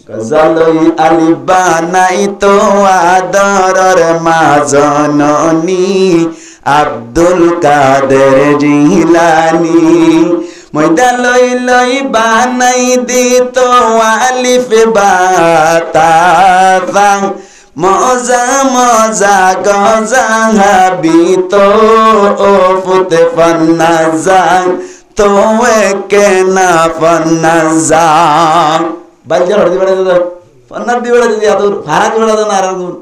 গজালই আলিফ বানাই তো আদরর মা জননী আব্দুল কাদের জিলানী ময়দা লই লই বানাই দিত আলিফ বা তা মজা মজা গজা হাবিত ও ফুতে ফন্নাজাং তো কেনা ফন্নাজাং বালজা হড়দি বড় দাদা ফন্নার দি বড় দিদি আদর ভাড়া দি বড় দাদা আর গুণ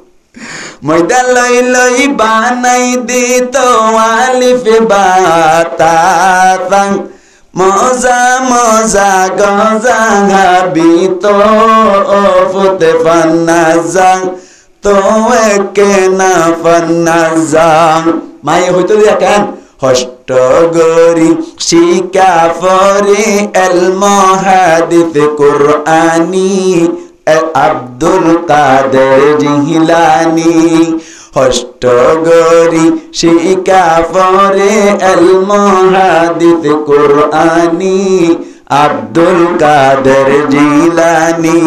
ময়দা লই লই বানাই দিত আলিফ বা তা মজা মজা গজা হাবিত ও ফুতে ফন্নাজাং তো কেনা ফন্নাজাং মাই হইতো দিয়া কেন হষ্ট গরি শিকা ফরে এল মহাদিস কুরআনি আব্দুল কাদের জিলানী হষ্ট গরি শিকা ফরে এল মহাদিস কুরআনি আব্দুল কাদের জিলানী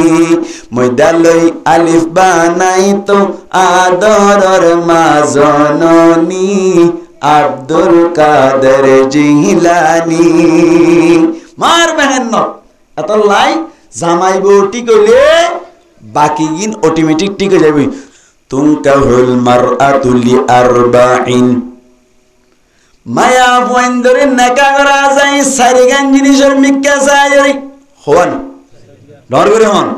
ময়দা লই আলিফ বানাই তো আদরর মা জননী আব্দুল কাদের জিলানী মার মেহন্ন এত লাই জামাইব টিকলে বাকি গিন অটোমেটিক টিকে যাবে তুনকাহুল মারআতুল লিআরবাইন মায়া বন্ধরে নাকা করা যায় সারিগান জিনিসের মিক্কা যায় হন ডর করে হন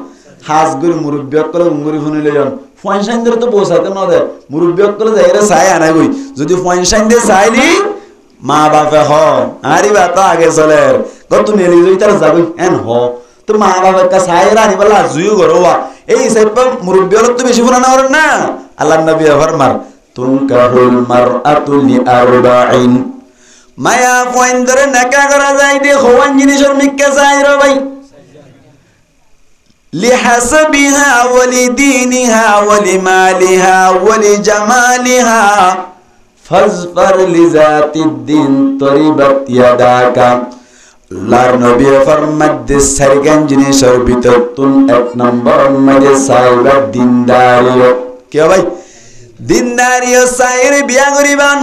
হাজগুর মুরব্বিয়ক করে উঙ্গুরি ফুনিলে জন ফয়সাইন ধরে তো বসাইতে না দে মুরব্বিয়ক করে যাইরে চাই আনা গই যদি ফয়সাইন দে চাইলি মা বাপে হ আরে বাতা আগে চলে গত নেলি জই তার যাবই এন হ তো মা বাবা কা চাই রানি বলা জুয়ু গরোয়া এই সাইপ মুরব্বিয়ক তো বেশি ফুরানা হর না আল্লাহর নবী ফরমার তুনকাহুল মারআতুল লিআরবাইন মায়া বন্ধরে নাকা করা যায় দে হওয়ান জিনিসের মিক্কা যায় রে ভাই لحسبها ولدينها ولمالها ولجمالها فاظفر لذات الدين طربت يداك লার নবী ফরমাতে সারগান জিনিসের ভিতর তুন এক নম্বর মধ্যে সাইবা দিনদারিও কে ভাই দিনদারিও সাইর বিয়া করিবান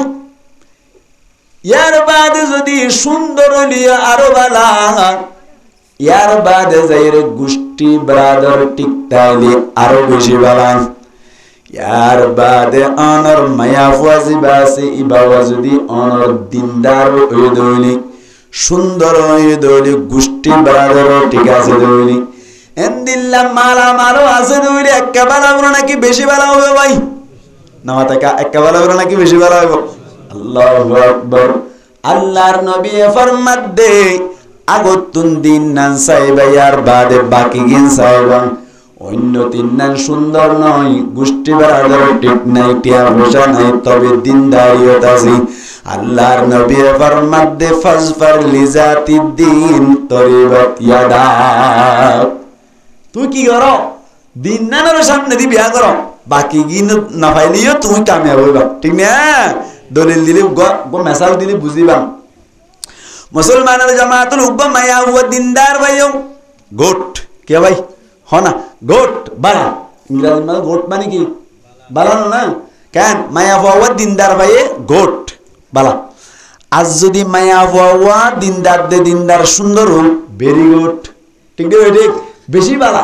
ইয়ার বাদে যদি সুন্দর লিয়া আরো বালা ইয়ার বাদে যাইর গোষ্ঠী ব্রাদার টিকতাইলে আরো বেশি বালান ইয়ার বাদে অনর মায়া ফাজি বাসে ইবাওয়া যদি অনর দিনদার হয়ে দইলি সুন্দর হয়ে দইলি গোষ্ঠী ব্রাদার ঠিক আছে দইলি এন্দিল্লা মালা মারো আছে দইলি একেবারে বড় নাকি বেশি বালা হবে ভাই না মাতা একেবারে বড় নাকি বেশি বালা হবে আল্লাহু আকবার আল্লাহর নবী ফরমাত দে আগতুন দিন নান সাইবা ইয়ার বাদে বাকি গিন সাইবা অন্য তিন নান সুন্দর নয় গোষ্ঠী বাড়ার ঠিক নাই টিয়া বসা নাই তবে দিনদারিয়ত আছে আল্লাহর নবী ফরমাত দে ফাজফার লিজাতিদ দিন তরিবাত ইয়াদা তুই কি করো দিন নানের সামনে দি বিয়া করো বাকি গিন না পাইলিও তুমি কামিয়াব হইবা ঠিক না দলিল দিলে গো মেসাল দিলে বুঝিবা মুসলমানের জামাতুল উব্বা মায়া হুয়া দিনদার ভাইও গোট কে ভাই হনা গোট বালা ইংরেজি মানে গোট মানে কি বালানো না কেন মায়া হুয়া দিনদার ভাইয়ে গোট বালা আজ যদি মায়া হুয়া দিনদার দে দিনদার সুন্দর হোক ভেরি গুড ঠিক দে ঠিক বেশি বালা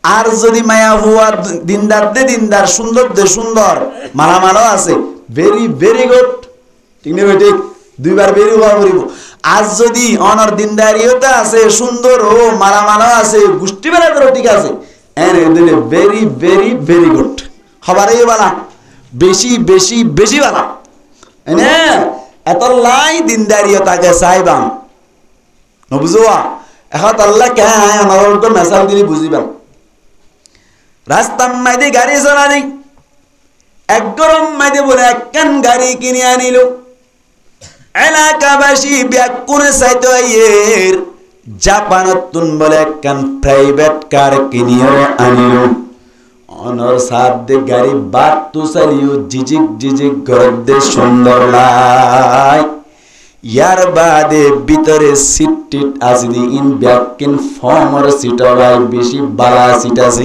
আর যদি মায়া হুয়া দিনদার দে দিনদার সুন্দর দে সুন্দর মালামালও আছে ভেরি ভেরি গুড ঠিক দে ঠিক দুইবার বেরি হওয়া করিব আজ যদি অনর দিনদারিয়তা আছে সুন্দর ও মালামালা আছে গোষ্ঠী বেড়াদেরও ঠিক আছে এনে দিলে ভেরি ভেরি ভেরি গুড হবারই বালা বেশি বেশি বেশি বালা এনে এত লাই দিনদারিয়তাকে চাইবাম নবুঝোয়া এখন আল্লাহ কে আমার মেসাল দিলি বুঝিবাম রাস্তার মাইদে গাড়ি চলানি এক গরম মাইদে বলে একখান গাড়ি কিনে আনিল এলাকাবাসী ব্যাকুরে চাইতো এর জাপানতুন বলে একখান প্রাইভেট কার কিনিয়ে আনিল অনর সাথে গাড়ি বাত তো চালিও জিজিক জিজিক গরদে সুন্দর লাই ইয়ার বাদে ভিতরে সিট টিট আছে দি ইন ব্যাকিন ফর্মার সিট ভাই বেশি বালা সিট আছে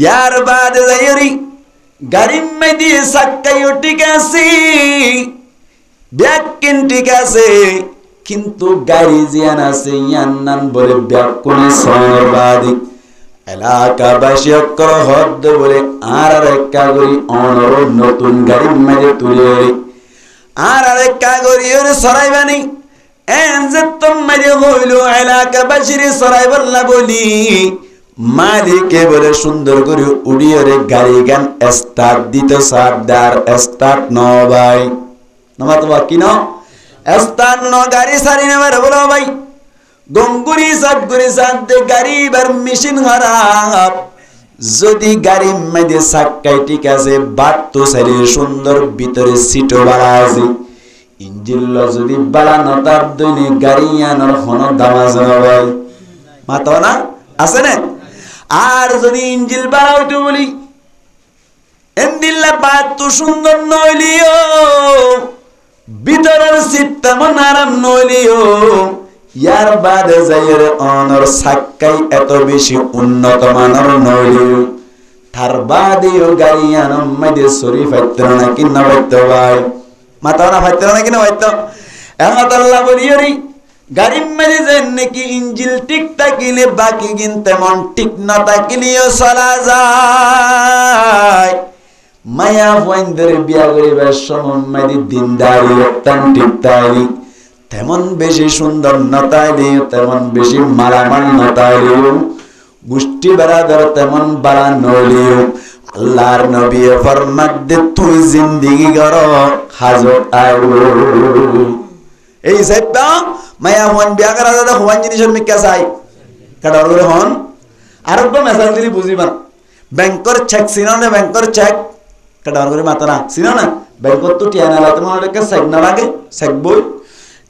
ইয়ার বাদে যাইরি গাড়ির মধ্যে সাক্কাইও ঠিক আছে ব্যাকিন ঠিক আছে কিন্তু গাড়ি জিয়ান আছে ইয়ান্নান বলে ব্যাকুনে সর্বাধিক এলাকাবাসী অক্ষর হদ্দ বলে আর একটা করি অনর নতুন গাড়ির মধ্যে তুলে আর একটা করি ওরে সরাইবানি এন যে তোমারে হইল এলাকাবাসীর সরাইবাল্লা বলি মালিকে বলে সুন্দর করে উড়িয়ে রে গাড়ি গান স্টার্ট দিতে সাবদার স্টার্ট ন ভাই নমা তো বাকি ন স্টার্ট ন গাড়ি সারি নেবার বলো ভাই গঙ্গুরি সাবগুরি সাথে গাড়ি বার মেশিন খারাপ যদি গাড়ি মধ্যে সাক্কাই ঠিক আছে বাট তো সারি সুন্দর ভিতরে সিটও বাড়া আছে ইঞ্জিন যদি বাড়া নতার দৈনি গাড়ি আনার হন দাম আছে না ভাই মাতো না আছে না আর যদি ইঞ্জিন বাড়া হইতো বলি এন্দিল্লা বাট তো সুন্দর নইলিও ভিতরের সিট তেমন আরাম নইলিও ইয়ার বাদে যাইরে অনর সাক্কাই এত বেশি উন্নত মানের নইলিও তার বাদেও গাড়ি আনম মধ্যে শরীফ ফাইত্র না কিনা বাইতো ভাই মাতা না ফাইত্র না কিনা বাইতো এমত আল্লাহ বলিয়রি গাড়ির মধ্যে যেন নাকি ইঞ্জিল ঠিক থাকিলে বাকি গিন তেমন ঠিক না থাকিলেও চলা যায় মায়া বন্ধের বিয়া করিবার সময় মধ্যে দিনদারি অত্যন্ত ঠিক তাইলি তেমন বেশি সুন্দর নতাইলিও তেমন বেশি মারামার নতাইলিও গোষ্ঠী বেড়াদার তেমন বাড়া নইলিও আল্লাহর নবী ফরমাত দে তুই জিন্দেগি গর হাজত আইব এই সাইবা মায়া হন বিয়া করা দাদা হওয়ান জিনিসের মিকা চাই কাটার করে হন আর একদম মেসাল দিলি বুঝিবা ব্যাংকর চেক চিনো না ব্যাংকর চেক কাটার করে মাতা না চিনো না ব্যাংকর তো টিয়া না লাগে তোমার চেক না লাগে চেক বই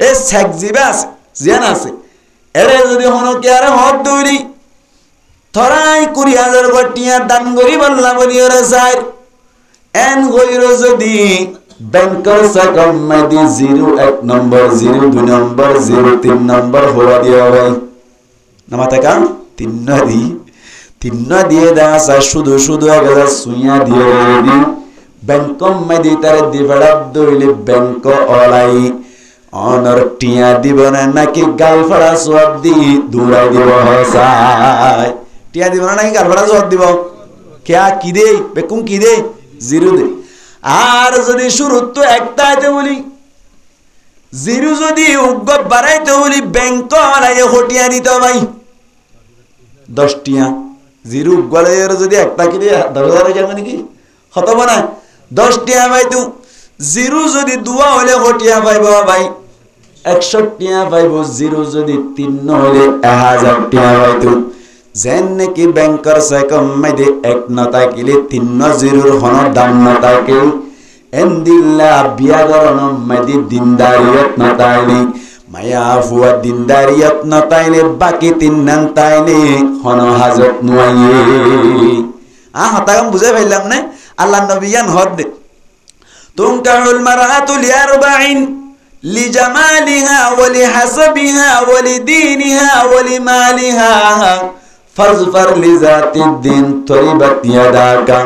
এই চেক জিবা আছে জিয়ান আছে এরে যদি হনো কি আরে হদ দৌড়ি থরাই 20,000 গটিয়া দান করি বললা বলি ওরে স্যার এন গইর যদি ব্যাংকার সাকম মাদি 01 নম্বর 02 নম্বর 03 নম্বর হওয়া দিয়া ভাই নামাতে কাম তিন দিয়ে দাসা শুধু শুধু 1000 সুইয়া দিয়ে দি ব্যাংকম মাদি তার দিবড়া দইলে ব্যাংক অলাই অনর টিয়া দিব না নাকি গালফড়া সব দি দূরাই দিব হসাই টিয়া দিব না নাকি গালফড়া সব দিব কেয়া কি দে বেকুম কি দে 0 দে আর যদি শুরুত তো একটাতে বলি 0 যদি উগ্গ বাড়াইতে বলি ব্যাংক আলাই হটিয়া দিত ভাই 10 টিয়া 0 উগ্গলের যদি একটা কি দে 10,000 যাবে নাকি হতব না 10 টিয়া ভাই তু 0 যদি দুয়া হলে হটিয়া পাইব ভাই 100 টিয়া পাইব 0 যদি 3 হলে 1000 টিয়া পাইতো যেন নাকি ব্যাংকার সাকম মাইদে 1 না থাকিলে 3 0 হন দাম না থাকে এন্দিল্লা বিয়া গরন মাইদে দিনদারিয়ত না তাইলে মায়া ফুয়া দিনদারিয়ত না তাইলে বাকি 3 নান তাইলে হন হাজত নুয়াইয়ে হতাকাম বুঝে পাইলাম না আল্লাহ নবিয়ান হদ দে তুনকাহুল মারাতু লিআরবাইন লিজামালিহা ওয়ালিহাসাবিহা ওয়ালিদীনিহা ওয়ালিমালিহা ফাজফার লিজাতিদ্দিন তরিবাত ইয়াদাকা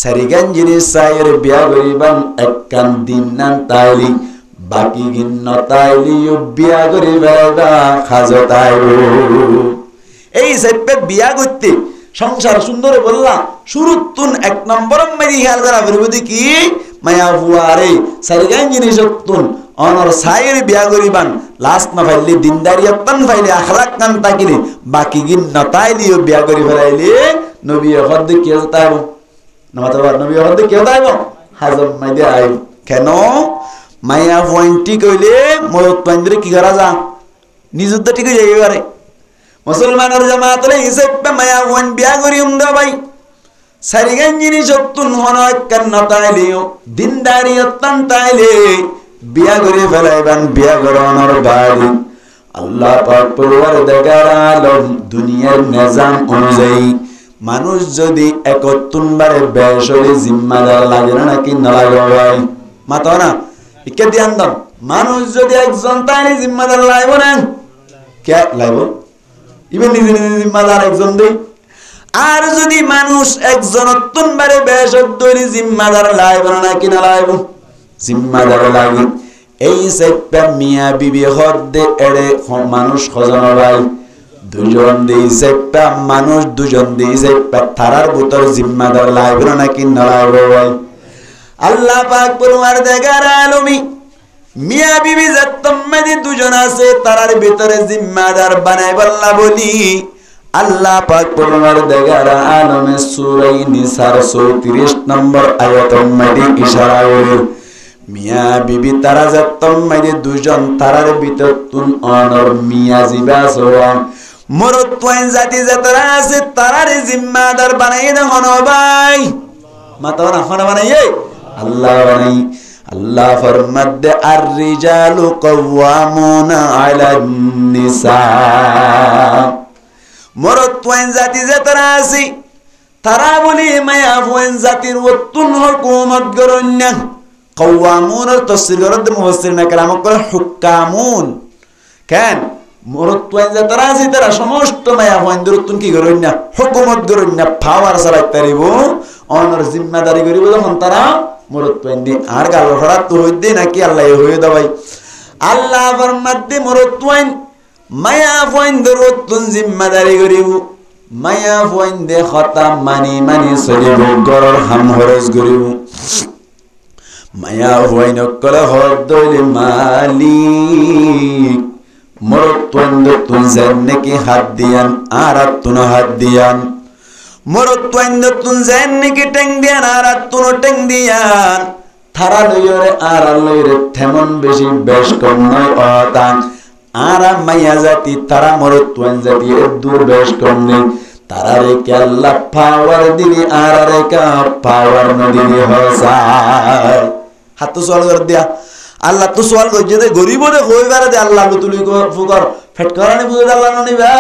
সারিগান জিনিস সাইর বিয়া গরিবান এককান দিন নান তাইলি বাকি গিন্ন তাইলি বিয়া গরিবাদা খাজত আইবো এই সেপে বিয়া করতে সংসার সুন্দর বললা শুরুতুন 1 নম্বর মেরি খেয়াল করা বলবি কি মায়া ফুয়ারে সারিগান জিনিস তুন অনর সাইর বিয়া গরিবান লাস্ট না ফাইলি দিনদারিয়তন ফাইলি আখলাক কান তাকিলে বাকি গিন নতাইলিও বিয়া গরি ফেলাইলে নবী হদ কি তাইব নমাতবার নবী হদ কি তাইব হাজম মাইদে আইব কেন মায়া পয়েন্টি কইলে মরত পাইন্দরে কি করা যা নিজুত ঠিক যাইবে পারে মুসলমানের জামাতলে হিসাবে মায়া ওয়ান বিয়া করি উমদা ভাই সারিগান জিনিস তুন হন কান নতাইলিও দিনদারিয়তন তাইলে বিয়া করে ফেলাইবান বিয়া করানোর বাড়ি আল্লাহ পাক পরওয়ারদিগার আলম দুনিয়ার নিজাম অনুযায়ী মানুষ যদি 71 বারে বেশরে জিম্মাদার লাগে না নাকি না লাগে ভাই মাতো না ইকে ধ্যান দাও মানুষ যদি একজন তাই জিম্মাদার লাইব না কে লাইব ইভেন নিজে নিজে জিম্মাদার একজন দেই আর যদি মানুষ একজন অত্যন্তবারে বেশদ্দরি জিম্মাদার লাইব না কিনা লাইব জিম্মাদার লাগে এই সেপটা মিয়া বিবি হদ্দে এড়ে মানুষ খজন ভাই দুজন দেই সেপটা মানুষ দুজন দেই সেপটা তারার ভিতর জিম্মাদার লাইব না কিনা লাইব ভাই আল্লাহ পাক পরওয়ারদিগার আলমী মিয়া বিবি যতম্মাদি দুজন আছে তারার ভিতরে জিম্মাদার বানাই বল্লা বলি আল্লাহ পাক পরওয়ারদিগার আলমে সূরা নিসার 34 নম্বর আয়াতের মধ্যে ইশারা করে মিয়া বিবি তারা যতম্মাদি দুজন তারার ভিতর তুন অনর মিয়া জিবা সোয়া মরদ তোয়ান জাতি যারা আছে তারার জিম্মাদার বানাই দেন ভাই মাতাও না খানা বানাই আল্লাহ বানাই আল্লাহ ফরমাদে আর রিজালু কওয়ামুনা আলান নিসা মরদ তোয়ান জাতি যারা আছে তারা বলি মায়া ফোয়ান জাতির ওতুন হুকুমত গরন্যা কওয়ামুন এর তাফসীর করতে মুফাসসিরিন کرام করে হুকামুন কেন মরদ তোয়ান যারা আছে তারা সমস্ত মায়া ফোয়ান দরতুন কি গরন্যা হুকুমত গরন্যা পাওয়ার চালাইতে পারিব অনর জিম্মাদারি করিব যখন তারা মরদ তোয়ান্দি আর গাল হরাত তো হইতে নাকি আল্লাহ হয়ে দাবাই আল্লাহ ফরমাদে মরদ তোয়ান মায়া ফোয়ান দরতুন জিম্মাদারি করিব মায়া ফোয়ান দে খতা মানি মানি চলিব গরর হাম খরচ করিব মায়া ফোয়ান কলে হদলি মালিক মরদ তোয়ান দরতুন জান্নে কি হাত দিয়ান আর তুন হাত দিয়ান মরদ তোয়ান দরতুন জান্নে কি টেং দিয়ান আর তুন টেং দিয়ান থারা লইরে আর লইরে তেমন বেশি বেশ কম নয় অতা আর মাইয়া জাতি তারা মরদ তোয়ান জাতি দূর বেশ কম নেই তারা রে কে আল্লাহ পাওয়ার দিলি আর রে কা পাওয়ার নদিনি হসায় হাত তো সওয়াল করে দিয়া আল্লাহ তো সওয়াল করছে যে গরিব রে হইবারে দে আল্লাহ তুলি ফুকর ফেট করানি বুঝে আল্লাহ ননিবা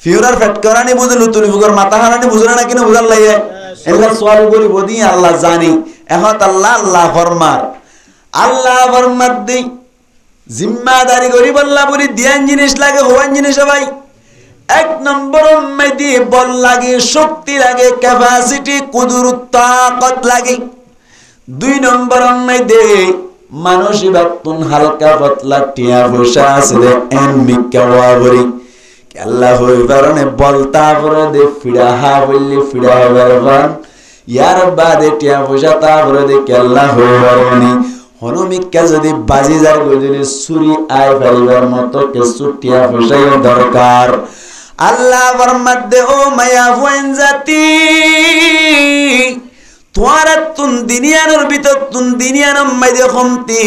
ফিউরার ফেট করানি বুঝে লুতুলি ফুকর মাথা হারানি বুঝে না কিনা বুঝার লাগে এলা সওয়াল গরিব দি আল্লাহ জানি এখন আল্লাহ ফরমার দি জিম্মাদারি গরিব আল্লাহ বলি দিয়ান জিনিস লাগে হওয়ান জিনিস ভাই এক নম্বর মেদি বল লাগে শক্তি লাগে ক্যাপাসিটি কুদরত তাকত লাগে দুই নম্বর মেদে মানসিক বাতুন হালকা পাতলা টিয়া বসা আছে এন মিকাওয়া বরি আল্লাহ হই কারণে বলতা পরে দে ফিড়া হা বললি ফিড়া বারবার ইয়ার বাদে টিয়া বসা তা পরে দে আল্লাহ হই কারণে হনুমিকা যদি বাজি যার গজলি সুরি আয় ফারিবার মতো কিছু টিয়া বসাই দরকার আল্লাহ ফরমাদে ও মায়া ফোয়ান জাতি তোয়ারা তুন দুনিয়ার ভিতর তুন দুনিয়ার মধ্যে কমতি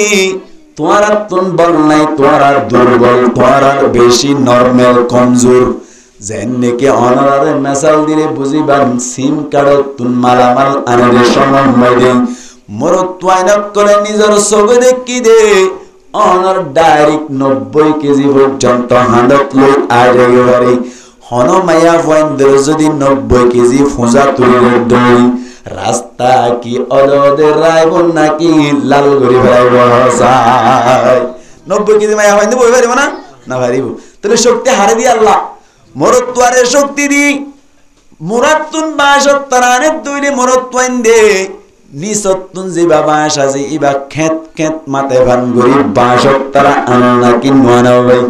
তোয়ারা তুন বল নাই তোয়ারা দুর্বল তোয়ারা বেশি নরমাল কমজোর যেনে কে অনারে মেসাল দিলে বুঝিবান সিম কার্ড তুন মালামাল আনারে সময় মধ্যে মরদ তোয়াইন করে নিজের চোখে দেখি দে অনার ডাইরেক্ট 90 কেজি পর্যন্ত হাঁদত লই আগে গেবারে হন মায়া ফোয়ানদের যদি 90 কেজি ফোঁজা তুলে দই রাস্তা কি অদদের রাইব নাকি লাল গরি ভাইব যায় 90 কেজি মায়া ফোয়ান বই পারিব না পারিব তাহলে শক্তি হারে দি আল্লাহ মরদ তোয়ারে শক্তি দি মুরাতুন 72 রানে দুইলে মরদ তোয়ান দে নিসতুন যে বাবা সাজি ইবা খেত খেত মাতে ভান গরি 72 আনা নাকি নোয়ানা ভাই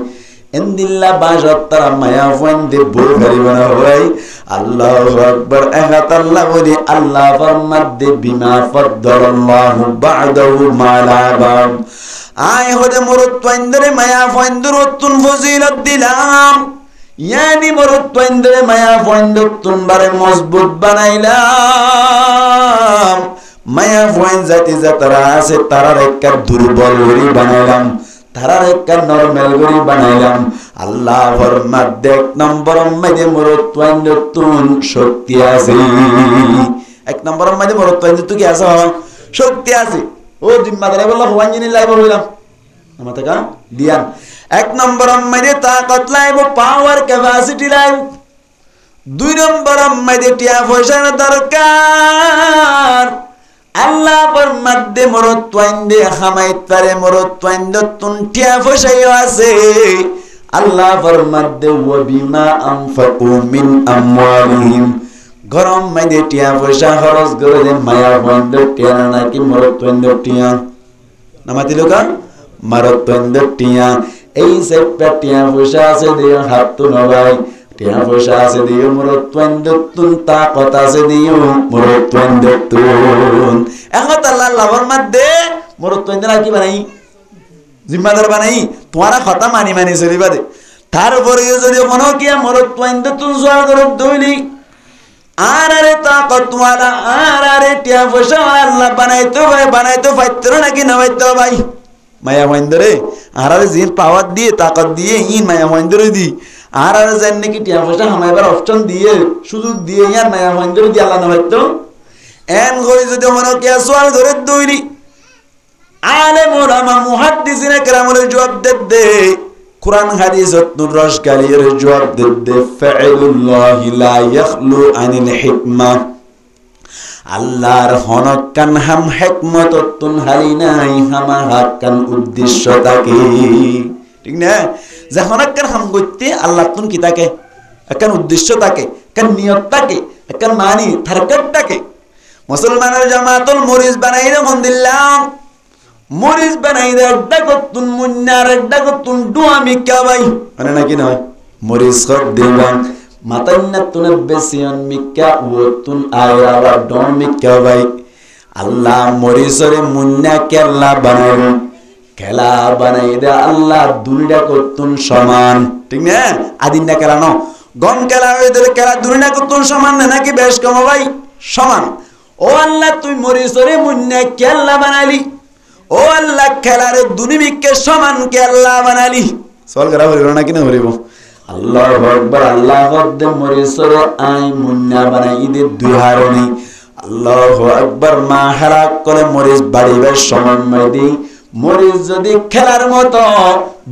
এন্দিল্লা 72 মায়া ফোন দে বই পারিব না ভাই আল্লাহু আকবার আহাত আল্লাহ বলি আল্লাহ ফরমাদে বিমা ফদ্দালাল্লাহু বা'দাহু মালা বাব আয় হদে মরদ তোয়াইন্দরে মায়া ফোনদর তুন ফজিলত দিলাম ইয়ানি মরদ তোয়াইন্দরে মায়া ফোনদর তুন বারে মজবুত বানাইলাম মায়া ফোয়ান জাতি যারা আছে তারার একটা দুর্বল গরি বানাইলাম তারার একটা নরমাল গরি বানাইলাম আল্লাহ ফরমাদ এক নম্বর মধ্যে মরদ তোয়ান তুন শক্তি আছে এক নম্বর মধ্যে মরদ তোয়ান তুই কি আছে শক্তি আছে ও জিম্মাদারি বললা হওয়ান জিনি লাইব হইলাম আমাতে কা দিয়ান এক নম্বর মধ্যে তাকত লাইব পাওয়ার ক্যাপাসিটি লাইব দুই নম্বর মধ্যে টিয়া পয়সার দরকার আল্লাহ ফরমাদে মরত তোয়াইন্দে খামাইত পারে মরত তোয়াইন্দ তুন টিয়া ফসাইও আছে আল্লাহ ফরমাদে ওয়া বিমা আনফাকু মিন আমওয়ালিহিম গরম মাইদে টিয়া পয়সা খরচ করে দে মায়া বন্ধ টিয়া নাকি মরত তোয়াইন্দ টিয়া নামাতি লোকা মরত তোয়াইন্দ টিয়া এই সেপটা টিয়া পয়সা আছে দিও হাত তো নবাই টিয়া পয়সা আছে দিও মরত তোয়াইন্দ তুন তাকত আছে দিও মরত তোয়াইন্দ তুন এখন আল্লাহ লাভর মধ্যে মরত তোয়াইন্দ কি বানাই জিম্মাদার বানাই তোমারা কথা মানি মানি চলিবা দে তার উপরে যদি মনে কিয়া মরত তোয়াইন্দ তুন জোয়ার করে দইলি আর আরে তাকত ওয়ালা আর আরে টিয়া পয়সা আল্লাহ বানাইতো পাইতো নাকি না পাইতো ভাই মায়া মহেন্দ্রে আর আরে জিন পাওয়ার দিয়ে তাকত দিয়ে ইন মায়া মহেন্দ্রে দি আর আরে জান নাকি টিয়া পয়সা হামাইবার অপশন দিয়ে সুযোগ দিয়ে ইয়ার মায়া মহেন্দ্রে দি আল্লাহ না পাইতো এন কই যদি মনে কিয়া সোয়াল করে দইলি আলেম ওলামা মুহাদ্দিসিনে কেরামের জবাব দে কুরআন হাদিসত নুর রস গালির জবাব দে ফাইলুল্লাহি লা ইয়াখলু আনিল হিকমা আল্লাহর হনকান হাম হিকমততুন হালি নাই হামা হাক্কান উদ্দেশ্য থাকে ঠিক না যে হনকান হাম গইতে আল্লাহ তুন কি থাকে একখান উদ্দেশ্য থাকে একখান নিয়ত থাকে একখান মানি তারকাত থাকে মুসলমানের জামাতুল মুরিজ বানাইরা মন দিলাম মরিস বানাই দে ডাকতুন মুন্নার ডাকতুন দুয়ামি কাবাই মানে নাকি নয় মরিস কর দেবাং মাতান্না তুনে বেসিয়ন মিক্কা ওতুন আয়রা ডন মিক্কা ভাই আল্লাহ মরিসরে মুন্না কেলা বানাই খেলা বানাই দে আল্লাহ দুনিয়া কতুন সমান ঠিক না আদিন না খেলা ন গম খেলা হইদের খেলা দুনিয়া কতুন সমান নাকি বেশ কম ভাই সমান ও আল্লাহ তুই মরিসরে মুন্না কেলা বানালি ও আল্লাহ খেলারে দুনিবিকে সমান কে আল্লাহ বানালি সওয়াল করা হইল না কিনা হইব আল্লাহু আকবার আল্লাহ গদ্দে মরিসরে আই মুন্না বানাই দে দুই হারনি আল্লাহু আকবার মা হারাক করে মরিস বাড়িবার সমান মাইদি মরিস যদি খেলার মতো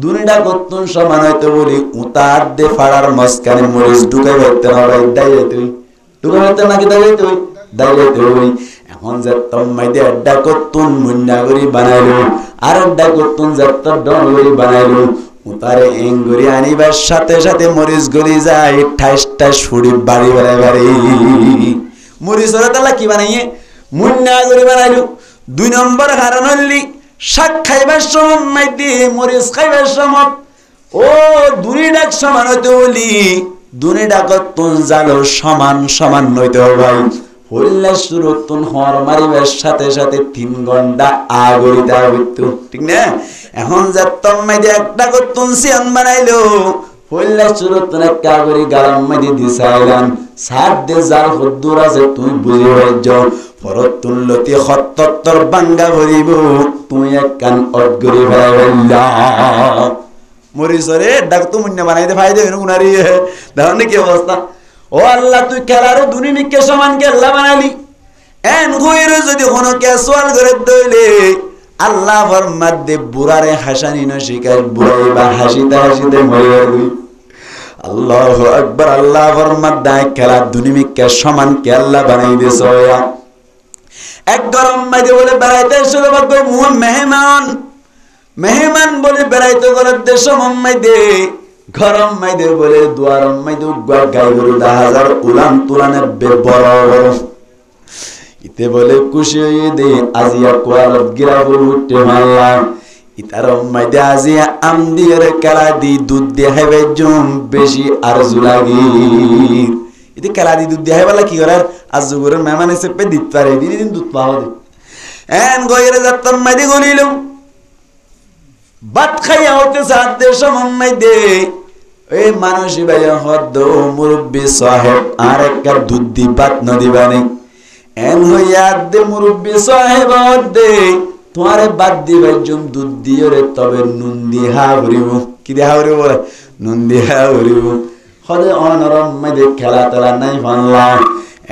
দুনিয়া কতন সমান হইতো বলি উতার দে ফাড়ার মস্কানে মরিস ঢুকাই হইতে না ভাই দাইয়ে তুই ঢুকাই হইতে না কি দাইয়ে তুই এখন যেতম মাইদে আড্ডা করতুন মুন্না গরি বানাইলো আর আড্ডা করতুন যেত ডন গরি বানাইলো উতারে এঙ্গুরি আনিবার সাথে সাথে মরিচ গলি যায় ঠাইস ঠাইস ফুড়ি বাড়ি বাড়ি মরিচ ওরা তালা কি বানাইয়ে মুন্না গরি বানাইলো দুই নম্বর হারান হল্লি শাক খাইবার সময় মাইদে মরিচ খাইবার সময় ও দুনি ডাক সমান হইতে বলি দুনি ডাকতুন জালো সমান সমান নইতে ভাই হইলা সুরতুন হর মারিবার সাথে সাথে 3 ঘন্টা আগরিতা হইতো ঠিক না এখন যেতম মাইদে একটা করতুন সিয়ান বানাইলো হইলা সুরতুন একটা আগরি গারাম মাইদে দিছাইলাম সাত দে জাল হদ্দুর আছে তুই বুঝি হইজ ফরতুন লতি 77 বাঙ্গা ভরিব তুই এক কান অগরি ভাইলা মরিসরে ডাকতু মুন্না বানাইতে ফায়দা হইনো গুনারি দেখুন কি অবস্থা ও আল্লাহ তুই খেলার দুনিমিকে সমান কে আল্লাহ বানালি এন গইরে যদি কোন কে সওয়াল করে দইলে আল্লাহ ফরমাত দে বুড়ারে হাসানি ন শিকার বুড়াই বা হাসিতে হাসিতে মরে গই আল্লাহু আকবার আল্লাহ ফরমাত দা খেলা দুনিমিকে সমান কে আল্লাহ বানাই দিছো এক গরম মাইদে বলে বেড়াইতে শুরু করবে মেহমান বলে বেড়াইতে গেল দেশ মাইদে গরম মাইদে বলে দুয়ারম মাইদে গাই গরু 10,000 উলান তুলানে বড় বড় ইতে বলে খুশি হয়ে দে আজিয়া কোয়ালত গিরা বলে উঠতে মাল্লা ইতার মাইদে আজিয়া আম দিয়ে খেলা দি দুধ দিয়ে খাইবে জুম বেশি আর জুলাগি ইতে খেলা দি দুধ দিয়ে খাইবালা কি করার আজ জুগুরের মেহমান এসে পে দিতে পারে দিন দুধ পাওয়া দে এন গইরে যাত্তম মাইদে গলিল বাত খাইয়া হতে সাথে সময় দে এই মানুষই ভাইয়া হদ মুরব্বী সাহেব আর একটা দুধ দি বাত নদী বানি এন হইয়া দে মুরব্বী সাহেব দে তোমারে বাদ দিবে জুম দুধ দিও রে তবে নুন দিয়ে হাউরিব কি দিয়ে হাউরিব নুন দিয়ে হাউরিব হদে অনরম মাইদে খেলা তেলা নাই ফানলা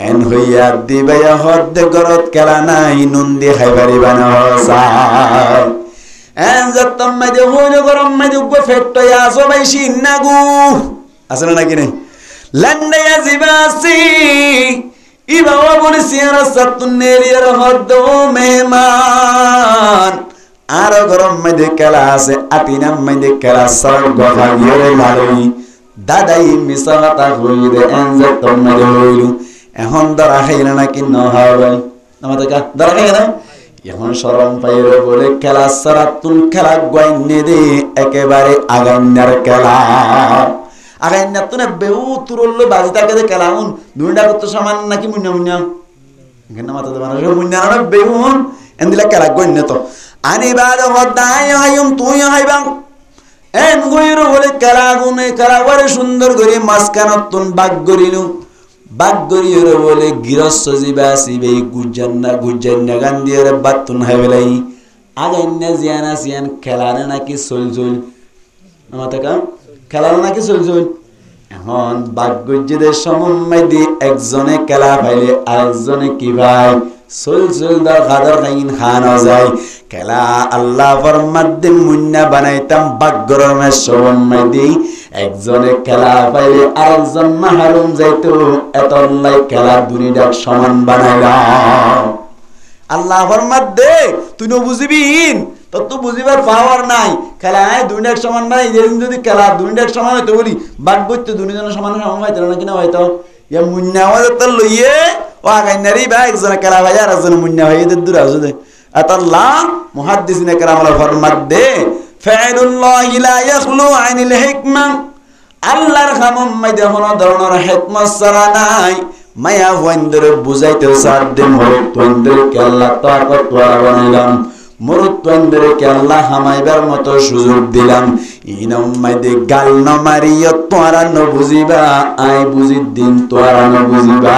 এন হইয়া দি ভাইয়া হদ গরত খেলা নাই নুন দিয়ে খাইবারি বানা হসাই এন যতম মাইদে হইলো গরম মাইদে গো ফেট্টো আসো বাইশি নাগু আসলে নাকি নেই লন্ডাইয়া জিবাসি ই বাবা বলে সিয়ারা সাতুন নেলিয়ার হদ্দ মেহমান আর গরম মধ্যে খেলা আছে আতিনাম মধ্যে খেলা সব গফা গিয়ে লালই দাদাই মিসাতা হইলে এনজে তোমরে হইলু এখন দরা খাইনা নাকি ন হবে আমাদের কা দরা খাইনা এখন শরম পাইরে বলে খেলা সারাতুন খেলা গাইনে দে একেবারে আগান্নার খেলা আগান্না তুনে বেউ তুরল বাজি তাকে খেলাউন দুইটা কত সমান নাকি মুন্না মুন্না এখানে মাথা দেব না মুন্না না বেউন এন্দিলা খেলা গাইনে তো আনি বাদ হদাই হায়ুম তুই হাইবাং এন গইরো বলে খেলা গুনে খেলা বড় সুন্দর করে মাসকানতুন বাগ গরিলু বাগ গরিরো বলে গিরস্ত জিবাসিবে গুজান্না গান্দিরে বাতুন হাইবেলাই আগান্না জিয়ানা সিয়ান খেলানে নাকি সলজল আমাতকা খেলানো নাকি চলছুন এখন বাগ্যদের সমন্বয় একজনে খেলা পাইলে আরেকজনে কি ভাই চলছুল দর খাদর খাইন খানো যায় খেলা আল্লাহ ফরমাদ্দে মুন্না বানাইতাম বাগ্যরমের সমন্বয় দি একজনে খেলা পাইলে আরেকজন মাহরুম যাইতো এতলাই খেলা দুনিয়ার সমান বানাইলাম আল্লাহ ফরমাদ্দে তুই ন বুঝিবিন তো বুঝিবার পাওয়ার নাই খেলা দুনিয়ার সমান নাই যেদিন যদি খেলা দুনিয়ার সমান হইতো বলি বাদ করতে দুনিয়ার সমান সমান হইতো না কিনা হইতো ইয়া মুন্না আমাদের তো লইয়ে ও আগাইনারি বা একজন খেলা ভাই আর একজন মুন্না ভাই এদের দূর আসে আতাল্লাহ মুহাদ্দিসিনে কেরাম আল্লাহ ফরমাত দে ফাইলুল্লাহি লা ইয়াখলু আনিল হিকমা আল্লাহর খামম মাইদে কোন ধরনের হিকমত ছাড়া নাই মায়া ওয়ান্দের বুঝাইতে সাধ্য মরত ওয়ান্দের কে আল্লাহ তাকত ওয়ালা বানাইলাম মরুত্বন্দের কে আল্লাহ হামাইবার মতো সুযোগ দিলাম ইনম মাইদে গাল ন মারিয় তোরা ন বুঝিবা আই বুঝি দিন তোরা ন বুঝিবা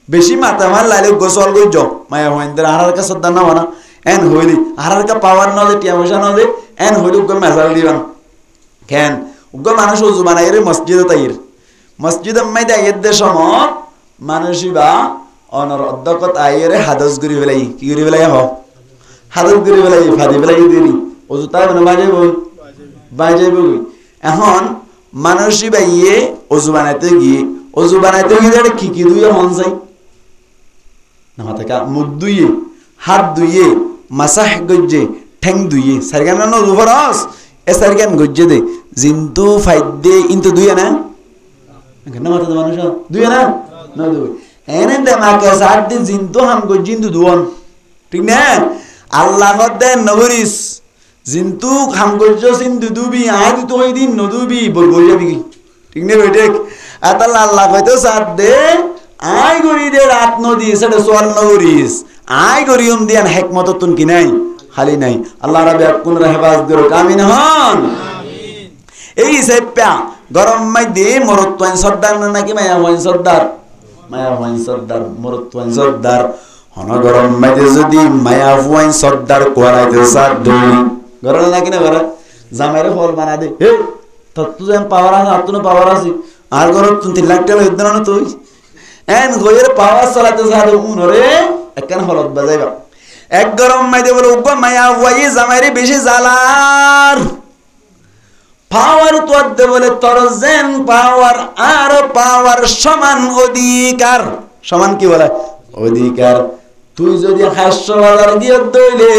বেশি মাথা মার লাইলে গোসল গইজ মায়া ওয়ান্দের আহার কা সদ্দা না বানা এন হইলি আহার কা পাওয়ার ন দে টিয়া পয়সা ন দে এন হইলি গো মেজাল দিবান কেন গো মানুষ ওযু বানাই রে মসজিদে তাইর মসজিদে মাইদে এদ্দে সময় মানুষিবা অনর অধ্যক্ষত আইরে হাদস করি ফেলাই কি করি ফেলাই হ হাদস করি ফেলাই ফাদি ফেলাই দিলি ওযু তাই মানে বাজাইব এখন মানুষই বাইয়ে ওযু বানাইতে গিয়ে কি কি দুইয়ে মন চাই না মাথা মুখ দুইয়ে হাত দুইয়ে মাসাহ গজ্জে ঠ্যাং দুইয়ে সারগান ন জুফরস এ সারগান গজ্জে দে জিন্তু ফাইদে ইনতো দুইয়ে না না মাথা মানুষ দুইয়ে না না দুই এনে দেমাকে সাত দিন জিন্তু হাম গজ্জিন্তু দুন ঠিক না আল্লাহ দে নবরিস জিন্তু হাম গজ্জ সিন্ধু দুবি আদি তো ওই দিন নদুবি বলবো যাবি ঠিক না বেটে আতাল্লাহ আল্লাহ কইতো সাত দে আই গরি দে রাত নদী সেটা সোয়াল নবরিস আই গরিয়ম দিয়ান হিকমত তুন কি নাই খালি নাই আল্লাহ রাব্বি কোন হেফাজত করুক আমিন হন আমিন এই সেপ্পা গরম মাইদে মরত্বান সর্দার নাকি মায়া ওয়ান সর্দার মায়া ওয়ান সর্দার মরত্বান সর্দার হন গরম মাইদে যদি মায়া ওয়ান সর্দার কোরাইতে সাদ দই গরম নাকি না গরা জামাইরে ফল বানা দে হে তত্তু যেন পাওয়ার আছে আত্মনো পাওয়ার আছে আর গরম তুই 3 লাখ টাকা ইদনা না তুই এন গয়ের পাওয়ার চালাতে সাদ উনরে একখান হলত বাজাইবা এক গরম মাইদে বলে উগ্র মায়া ওয়াই জামাইরে বেশি জালার পাওয়ার তো বলে তোর জেন পাওয়ার আর পাওয়ার সমান অধিকার সমান কি বলে অধিকার তুই যদি হাস্যবাজার গিয়ে দইলে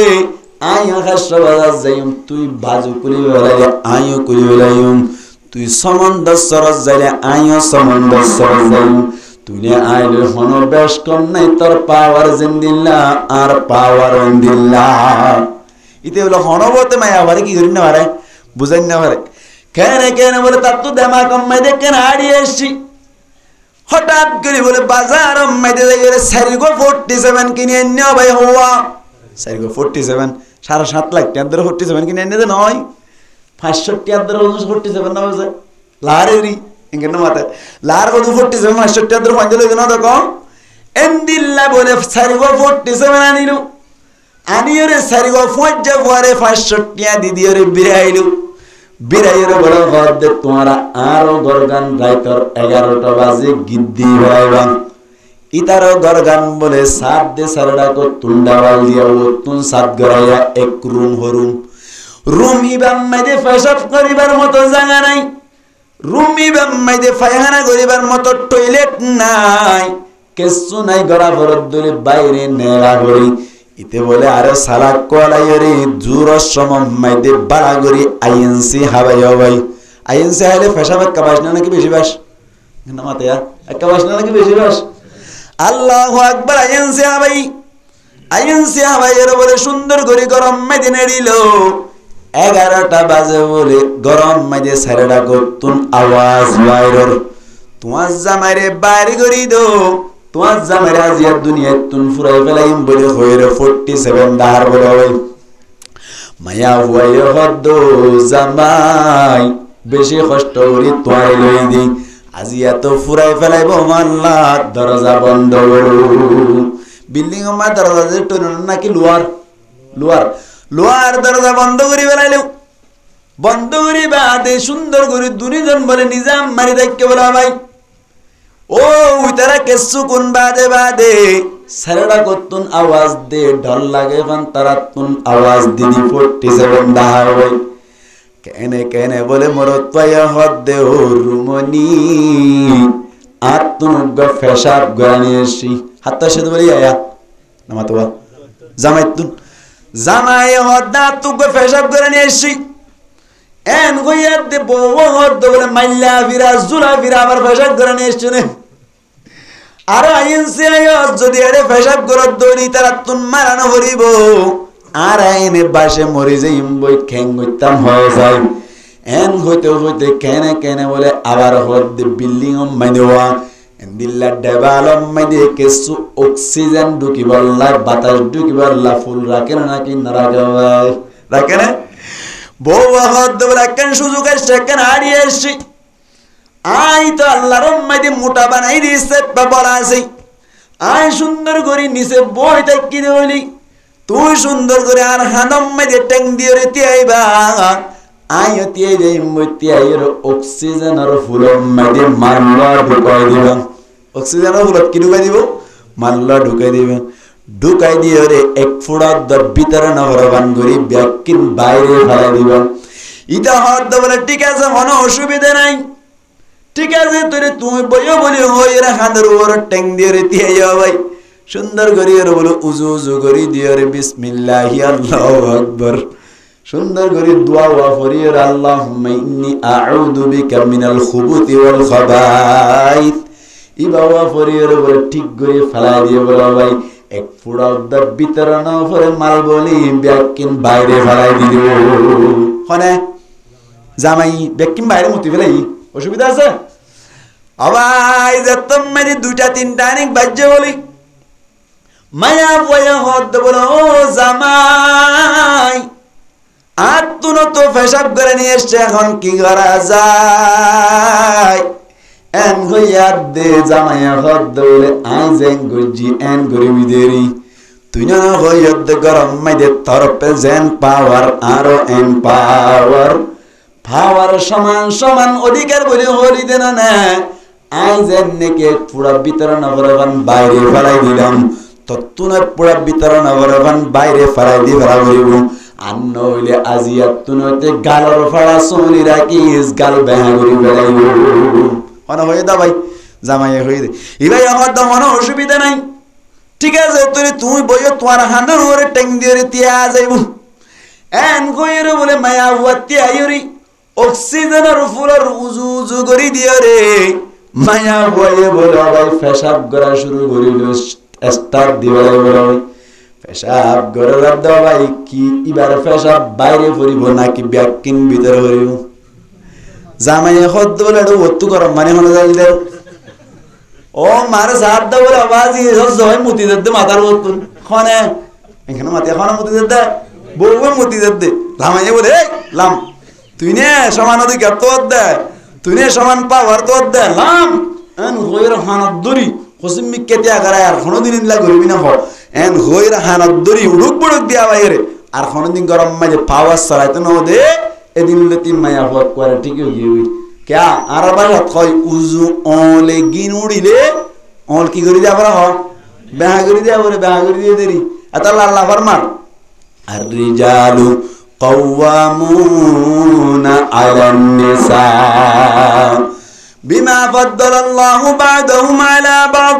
আইও হাস্যবাজার যাইম তুই বাজু করি বলাইলে আইও করি বলাইম তুই সমন্দর সরস যাইলে আইও সমন্দর সরস যাইম তুই আইলে হন বেশ কম নাই তোর পাওয়ার জেন দিল্লা আর পাওয়ার দিল্লা ইতে বলে হনবতে মায়া বারে কি করি না পারে বুঝাই না পারে কেন বলে তার তো দেমা কম্মাই দেখেন হারিয়ে এসছি হঠাৎ করে বলে বাজার মাইতে যাই সারিগো 47 কিনে এনে ভাই হওয়া সারিগো 47 7.5 লাখ টাকা 47 কিনে এনে দে নয় 65 টাকা 47 না বুঝে লারেরি এখানে মাথা লার কত 47 65 টাকা ফাইন্ড লইছে না দেখো এন্দিল্লা বলে সারিগো 47 আনিলু আনিরে সারিগো ফজ্জা পরে 65 টাকা দিদিরে বিরাইলু বিরাইয়ের বড় ঘর দে তোমারা আরো গরগান রাইতর 11টা বাজে গিদ্দি ভাইবান ইতারো গরগান বলে সাত দে সারডা কো তুন্ডাওয়াল দিয়া ও তুন সাত গরাইয়া এক রুম হরুম রুম ইবাম মাইদে ফেসাব করিবার মতো জায়গা নাই রুমি বাম্মাইদে পায়খানা করিবার মতো টয়লেট নাই, কিছু নাই, গড়া ভরত দূরে বাইরে নেড়া করি। ইতে বলে আরে সালাক কলাইরে জোর সমমাইদে বাড়া করি আইএনসি হাবাই ভাই। আইএনসি হাইলে ফেসা বাক্কা বাস না নাকি বেশি বাস না মাতেয়া একটা বাস না নাকি বেশি বাস। আল্লাহু আকবার। আইএনসি হাবাই, আইএনসি হাবাই এর বলে সুন্দর করে গরম মাইদে নেড়িল। 11টা বাজে বলে গরম মাইদে সারেডা করতুন আওয়াজ বাইরর, তোমার জামাইরে বাইরে করি দো, তোমার জামাইরে আজিয়ার দুনিয়ায় তুন ফুরাই ফেলাইম বলে হইরে 47 দাহার বলে ওই মায়া হুয়াই হদ্দ জামাই বেশি কষ্ট করি তোয়াই লই দি, আজি এত ফুরাই ফেলাইব মাল্লা দরজা বন্ধ করু। বিল্ডিং আমার দরজা যে টনুন নাকি লোয়ার লোয়ার লোয়ার দরজা বন্ধ করি ফেলাইলেও বন্ধ করি বাদে সুন্দর করে দুনিজন বলে নিজাম মারি দেখকে বলা ভাই ও তারা কেসু কোন বাদে বাদে সারেডা করতুন আওয়াজ দে ঢল লাগে বান তারা তুন আওয়াজ দিদি 47 দাহা হই কেনে কেনে বলে মোর তয়া হদ্দে ও রুমনি আতুন গ ফেসাব গানিয়েছি হাত্তা সে বলি আয়া নামাতোয়া জামাইতুন জামাই হদ্দা তু গ ফেসাব গানিয়েছি এন গইয়া দে বউ হদ্দ বলে মাইল্লা ভিরা জুলা ভিরা আবার ফেসাব গানিয়েছি নে আর আইনসি আয়স যদি এরে ফেসাব করত দৌড়ি তারা তুন মারানো হরিব আর আইনে বাসে মরি যে ইমবই খ্যাং হইতাম হয়ে যায় এন হইতে হইতে কেনে কেনে বলে আবার হদ বিল্ডিং মাইদেওয়া দিল্লা ডেবাল মাইদে কিছু অক্সিজেন ঢুকিবল্লা বাতাস ঢুকিবল্লা ফুল রাখে নাকি না রাখে ভাই রাখে না বউ হদ বলে কেন সুযোগ আসছে কেন হারিয়ে আসছি আই তো আল্লাহর মাইদে মোটা বানাই দিছে বলা আছে আই সুন্দর করে নিচে বই তাকি হইলি তুই সুন্দর করে আর হাদম মাইদে ট্যাং দিয়ে রে তিয়াইবা আই তিয়াই যাই মতিয়াইর অক্সিজেন আর ফুল মাইদে মাল্লা ঢুকাই দিবা অক্সিজেন আর ফুল কি ঢুকাই দিব মাল্লা ঢুকাই দিবেন ঢুকাই দিয়ে রে এক ফুড়া দ ভিতরে নভরবান করি ব্যাকিন বাইরে ফেলাই দিবা ইটা হদ বলে ঠিক আছে কোনো অসুবিধা নাই ঠিক আছে তোরে তুই বইও বলি হই রে হাঁদের ওর ট্যাং দিয়ে রে তিয়াইয়া ভাই সুন্দর করি আর বলো উজু উজু করি দিয়ে রে বিসমিল্লাহি আল্লাহু আকবার সুন্দর করে দোয়া ওয়া করি আর আল্লাহুম্মা ইন্নী আউযু বিকা মিনাল খুবুতি ওয়াল খাবাইথ ইবাওয়া করি আর বলে ঠিক করে ফেলাই দিয়ে বলা ভাই এক ফুড়া দা ভিতরে না পরে মাল বলি ব্যাকিন বাইরে ফেলাই দিও হনে জামাই ব্যাকিন বাইরে মুতি ফেলাই অসুবিধা আছে আবাই যতম মেরি দুইটা তিনটা অনেক বাজ্য বলি মায়া বয়া হদ বলো ও জামাই আর তুনো তো ফেসাব করে নিয়ে এসছে এখন কি করা যায় এন হইয়া দে জামাইয়া হদ বলে আই জেন গজি এন গরিবি দেরি তুই না হইয়া দে গরম মাইদে তরপে জেন পাওয়ার আরো এন পাওয়ার পাওয়ার সমান সমান অধিকার বলে হলি দেন না আই জেন নেকে পুরা ভিতরে নবরবান বাইরে ফেলাই দিলাম তত্তুনে পুরা ভিতরে নবরবান বাইরে ফেলাই দি ফেলা করিব আর নইলে আজিয়া তুনতে গালর ফাড়া সোনি রাখিস গাল বেহা করি ফেলাইব হন হয়ে দা ভাই জামাই হয়ে দে ই ভাই আমার তো মনে অসুবিধা নাই ঠিক আছে তুই তুই বইও তোমার হান্ডার ওরে ট্যাং দিয়ে তিয়া যাইব এন কইরে বলে মায়া ওয়াতি আইরি অক্সিজেনের ফুলের উজু উজু করি দিয়ে রে মায়া বয়ে বলে ভাই ফেসাব করা শুরু করিল স্টার্ট দিবাই বলে ফেসাব করে রাখতে ভাই কি এবার ফেসাব বাইরে পড়িব নাকি ব্যাকিন ভিতরে পড়িব জামাই হদ বলে ওত্তু গরম মানে হলে যাই দে ও মার সাত দা বলে আওয়াজ জয় মুতি দে মাথার ওত্তু খনে এখানে মাথা এখন মুতি দে বউ মুতি দে জামাই বলে এই লাম তুই নে সমান অধিকার তোর দে তুই নে সমান পাওয়ার তোর দে লাম এন হইর হানত দরি কসিম কেতিয়া করায় আর কোনোদিন ইনলা করবি না এন হইর হানত দরি উড়ুক বুড়ুক দিয়া বাইরে আর কোনোদিন গরম মাঝে পাওয়ার চালাইতে ন দে এদিন তিন মায়া হওয়ার করে ঠিক হয়ে ক্যা আর বাসাত কয় উজু অলে গিন উড়িলে অল কি করে যাবার হ বেহা করে দিয়া বলে বেহা করে দিয়ে দেরি এত আল্লাহ ফরমান আর রিজালু قوامون على النساء بما فضل الله بعضهم على بعض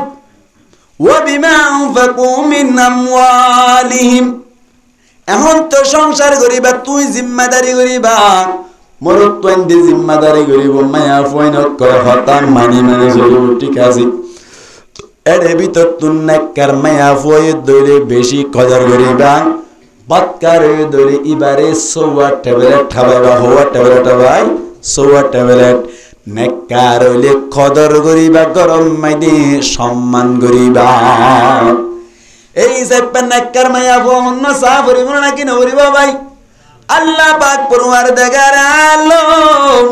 وبما أنفقوا من أموالهم এখন তো সংসার করিবা তুই জিম্মাদারি করিবা মরত তুই জিম্মাদারি করিব মায়া ফয়নত করে হতাম মানি মানি চলিব ঠিক আছে এর ভিতর তুই নেককার মায়া ফয়ত দইলে বেশি কদর করিবা বৎকার দইলে ইবারে সোয়া ট্যাবলেট খাবাইবা হওয়া ট্যাবলেট খাবাই সোয়া ট্যাবলেট নেককার হইলে কদর করিবা গরম মাইদে সম্মান করিবা এই যে নেককার মায়া অন্য সাফ করিব নাকি নবরিবা ভাই আল্লাহ পাক পরওয়ারদিগার আলম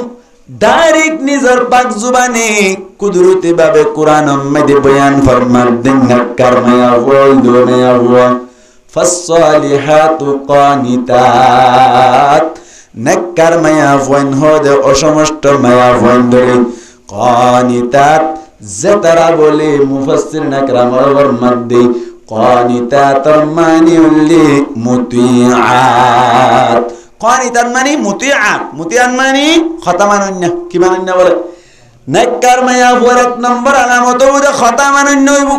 ডাইরেক্ট নিজের পাক জুবানে কুদরতি ভাবে কোরআন মধ্যে বয়ান ফরমান দেন নেককার মায়া ওই দুনিয়া হুয়া ফাসসালিহাতু কানিতাত নেককার মায়া ফোন হদে অসমষ্ট মায়া ফোন ধরে কানিতাত যেতারা বলে মুফাসসির নাকরামর মধ্যে কানিতাত মানে উল্লি মুতিআত কানিতাত মানে মুতিআত মুতিআত মানে খতামানুন্না কি মানুন্না বলে নেককার মায়া ফোর এক নম্বর আলামত হইব খতামানুন্না হইব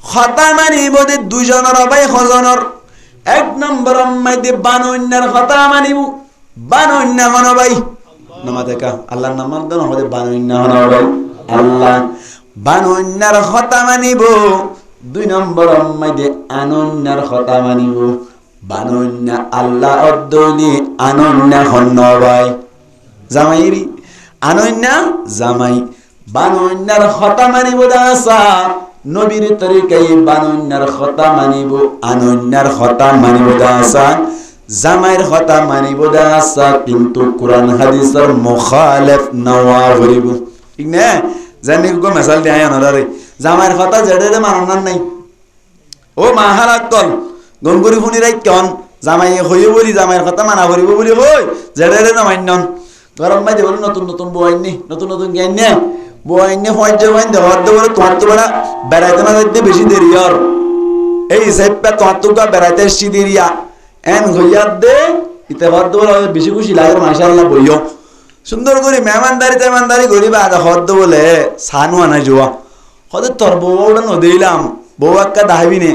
খতামানি বদে দুজনের ভাই খজনের এক নম্বর মধ্যে বানুন্নার খতামানিব বানুন্না হন ভাই নামাজে কা আল্লাহর নাম দেন আমাদের বানুন্না হন ভাই আল্লাহ বানুন্নার খতামানিব দুই নম্বর মধ্যে আনন্নার খতামানিব বানুন্না আল্লাহ অদ্দলি আনন্না হন ভাই জামাইরি আনন্না জামাই বানুন্নার খতামানিব দাসা নবীর তরিকায় বানুন্নার খতা মানিব আনন্যার খতা মানিব দাসা জামাইর খতা মানিব দাসা কিন্তু কোরআন হাদিসের মুখালিফ নওয়া করিব ঠিক না জানি গো মিসাল দেয় আনারে জামাইর খতা জেডেরে মাননার নাই ও মাহারাকল গঙ্গুরি ফুনি রাই কোন জামাই হইব বলি জামাইর খতা মানা করিব বলি কই জেডেরে না মানন গরম মাই দেব নতুন নতুন বইনি নতুন নতুন জ্ঞান নে বইনে হয় যে বইন দেওয়ার দেওয়ার তোমার তো বড় বেড়াইতে না যাইতে বেশি দেরি আর এই হিসাবটা তোমার তো বেড়াইতে এসছি দেরিয়া এন হইয়ার দে ইতে ভাত দেওয়ার বেশি খুশি লাগে মাশাআল্লাহ বইও সুন্দর করে মেহমানদারি করিবা আদা হদ বলে সানু আনা জোয়া হদ তোর বউটা নদিলাম বউ একটা দাহিবি নে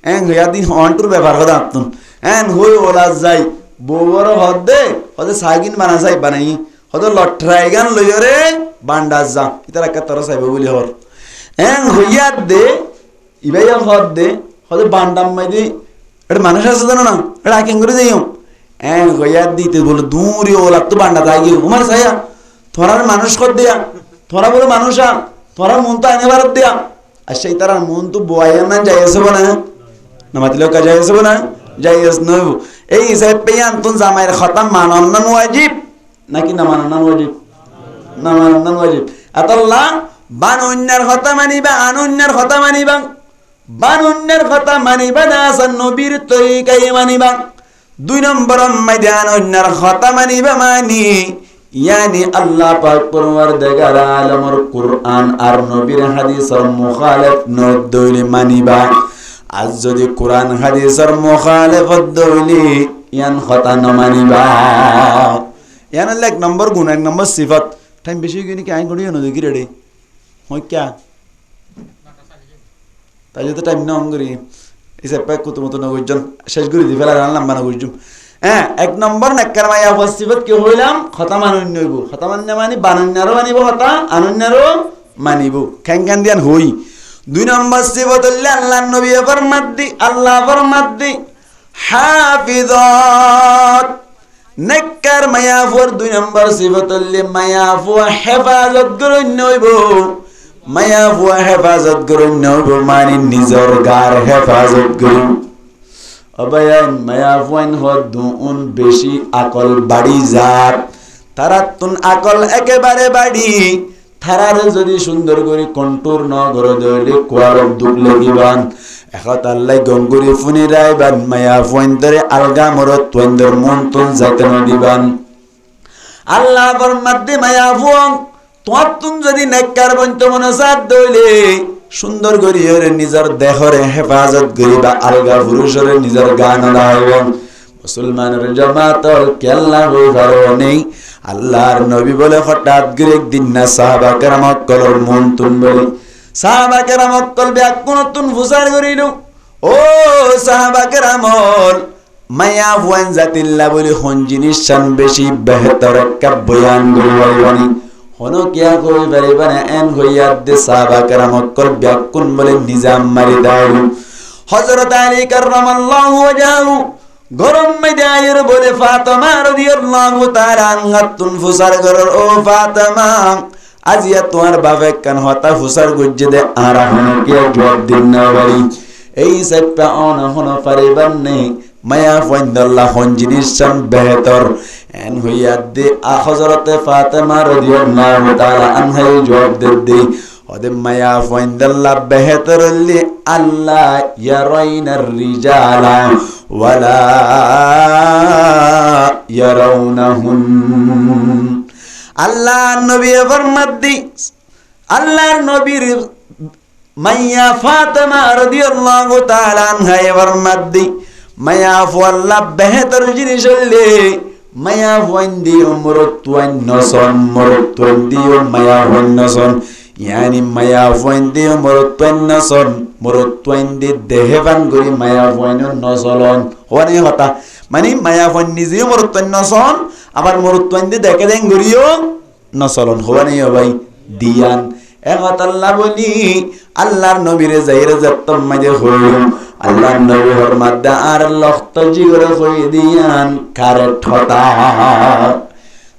এন হইয়ার দিন অন্টুর ব্যাপার কথা আপন এন হই ওলা যাই বউর হদ দে হদ সাগিন বানা যাই বানাই হদ লটরাই গান লইরে বান্ডাজ যা ইতারা কাতারা সাইবে বলি হর এন হইয়ার দে ইবাইয়া হদ দে হদ বান্ডাম মাইদি এটা মানুষ আছে জানো না এটা কেন করে যাইও এন হইয়ার দিতে বলে দূরে ওলা তো বান্ডা যাই গিয়ে উমার সাইয়া তোরার মানুষ কর দেয়া তোরা বলে মানুষা তোরা মন তো আইনে ভারত দেয়া আর সেই তারা মন তো বয়ার না যাই আসব না না মাতিলেও কা যাই আসব না যাই আস নইব এই হিসাব পেয়ে আনতুন জামাইয়ের খতাম মানন ওয়াজিব নাকি না মানন ওয়াজিব না মানন ওয়াজিব আতাল্লাহ বানুন্নার খতা মানিবা আনুন্নার খতা মানিবা বানুন্নার খতা মানিবা দাসান নবীর তরিকায় মানিবা দুই নম্বর মাইদে আনুন্নার খতা মানিবা মানি ইয়ানি আল্লাহ পাক পরওয়ারদিগার আলমের কুরআন আর নবীর হাদিসের মুখালিফ নদইলে মানিবা আজ যদি কুরআন হাদিসের মুখালিফ দইলে ইয়ান খতা ন মানিবা ইয়ান এক নম্বর গুণ এক নম্বর সিফাত টাইম বেশি গিয়ে কি আইন করিও না দেখি রেডি হয় ক্যা তাই যদি টাইম না করি এসে প্যাক কত মতো না বুঝছেন শেষ করে দি ফেলা রান্নাম বানা বুঝছুম হ্যাঁ এক নম্বর নেককার মাইয়া সিফাত কি হইলাম খতা মানন্য হইব খতা মান্য মানে বানান্যারও মানিব খতা আনন্যারও মানিব খ্যাং খ্যাং দিয়ান হই দুই নম্বর সিফাত হইলে আল্লাহ নবী ফরমাদ্দি আল্লাহ ফরমাদ্দি হাফিজাত নেককার মায়াফুর দুই নম্বর সিফাত হইলে মায়াফু হেফাজত করন্য হইব মায়াফু হেফাজত করন্য হইব মানে নিজর গার হেফাজত করুন অবয়ান মায়াফুন হদুন বেশি আকল বাড়ি যাত তারাতুন আকল একেবারে বাড়ি থারারে যদি সুন্দর করে কন্ট্রোল ন করে দইলে কোয়ার দুক লাগিবান এখন আল্লাহ গঙ্গুরি ফুনি রাইবান মায়াফুন ধরে আলগা মরত তোন্দর মন তুন যাইতে ন দিবান আল্লাহ ফরমাতে মায়াফুন তোয়াতুন যদি নেককার বন্ত মনসাদ দইলে সুন্দর করিয়ে নিজের দেহরে হেফাজত করিবা আলগা পুরুষরে নিজের গান হইবেন মুসলমানের জামাতর কেল্লা হই পারোনি আল্লাহর নবী বলে হঠাৎ করে একদিন না সাহাবা কেরাম কলর মন তুন বলে সাহাবা কেরাম কল ব্যাকুন তুন ফুসার করিল ও সাহাবা কেরাম মায়া ওয়ান জাতিল্লাহ বলে হন জিনিস শান বেশি বেহতর একটা বয়ান করিবানি হনো কিয়া কই পারিবানে এন হইয়া দে সাহাবা কেরাম কল ব্যাকুন বলে নিজাম মারি দাও হযরত আলী কাররামাল্লাহু ওয়াজহু গরম মেদায়ের বলে ফাতেমা রাদিয়াল্লাহু তাআলা আনহা তুন ফুসার করর ও ফাতেমা আজিয়া তোমার বাবা কান হতা ফুসার গুজ্জে দে আর হনো কিয়া জবাব দিন না বাড়ি এই সাইপা অন হনো পারিবান নেই মায়া ফাইন্দাল্লাহ হন জিনিস চান বেহতর এন হইয়া দে হযরত ফাতেমা রাদিয়াল্লাহু তাআলা আনহা জবাব দে ওদে মায়া ফাইন্দাল্লাহ বেহতর লি আল্লাহ ইয়ারাইনার রিজালা ওয়ালা ইয়ারাউনাহুন আল্লাহ নবী ফরমাদ্দি আল্লাহ নবীর মাইয়া ফাতেমা রাদিয়াল্লাহু তাআলা আনহা ফরমাদ্দি মায়া আল্লাহ বেহতর জিনিস হইলে মায়া ফাইন্দি মরতুয়ান নসন মরতুয়ান দিও মায়া নসন यानी माया फैंदे मरत्वैन नसन मरत्वैंदे देहबान गरी माया फैन नसलन होने होता माने माया फैन निजे मरत्वैन नसन आबार मरत्वैंदे देखे दें गरियो नसलन होने हो भाई दियान एक अल्लाह बोली अल्लाहर नबीरे जाहिर जत्तम मजे होयो अल्लाहर नबी फरमादा आर लख्त जिगरे होई दियान कारे ठता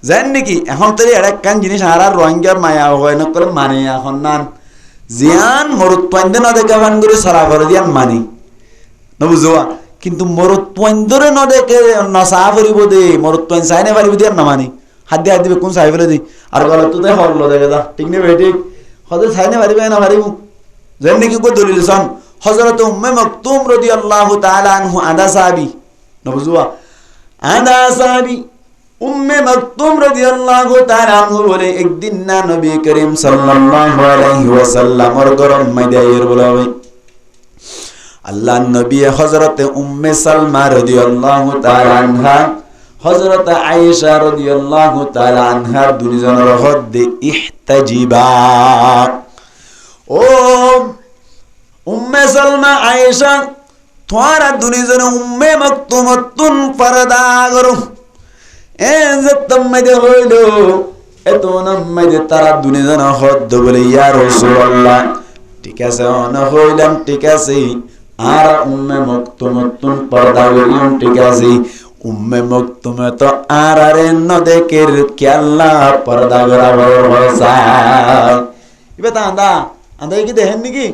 জান নাকি এখন তো এর এক কান জিনিস আর রোহিঙ্গার মায়া হয় না করে মানে এখন নান জিয়ান মরুত্বন্দে না দেখে বান করে সারা করে দিয়ান মানি না বুঝবা কিন্তু মরুত্বন্দরে না দেখে না সাফরিব দে মরুত্বন সাইনে পারিব দিয়ান না মানি হাত দিবে কোন সাইফলে দি আর গলা তো দে হরলো দেখে দা ঠিক নেই ঠিক হদে সাইনে পারিবে না পারিব জান নাকি কো দলিল সন হযরত উম্মে মাকতুম রাদিয়াল্লাহু তাআলা আনহু আদা সাহাবী না বুঝবা আদা সাহাবী उम्मे मक्तूम रदियल्लाहु ताआला अन्हु बोले एक दिन ना नबी करीम सल्लल्लाहु अलैहि वसल्लम और गरम मदायर बोलावे अल्लाह नबी हजरत उम्मे सलमा रदियल्लाहु ताआला अन्हा हजरत आयशा रदियल्लाहु ताआला अन्हा दुनिजनर हद्दे इहतजिबा ओ उम्मे सलमा आयशा तुम्हारा दुनिजन उम्मे मक्तूम तुन पर्दा करो এজতম মদে হইলো এতনম মদে তারা দুনিয়ান হদ বলে ইয়া রাসূলুল্লাহ ঠিক আছে অন হইলাম ঠিক আছে আর উম্মে মাকতুমতুন পর্দা করিম ঠিক আছে উম্মে মাকতুম তো আর আরে ন দেখের কি আল্লাহ পর্দা করা ভরসা ইবে তা আন্দা কি দেখেন নাকি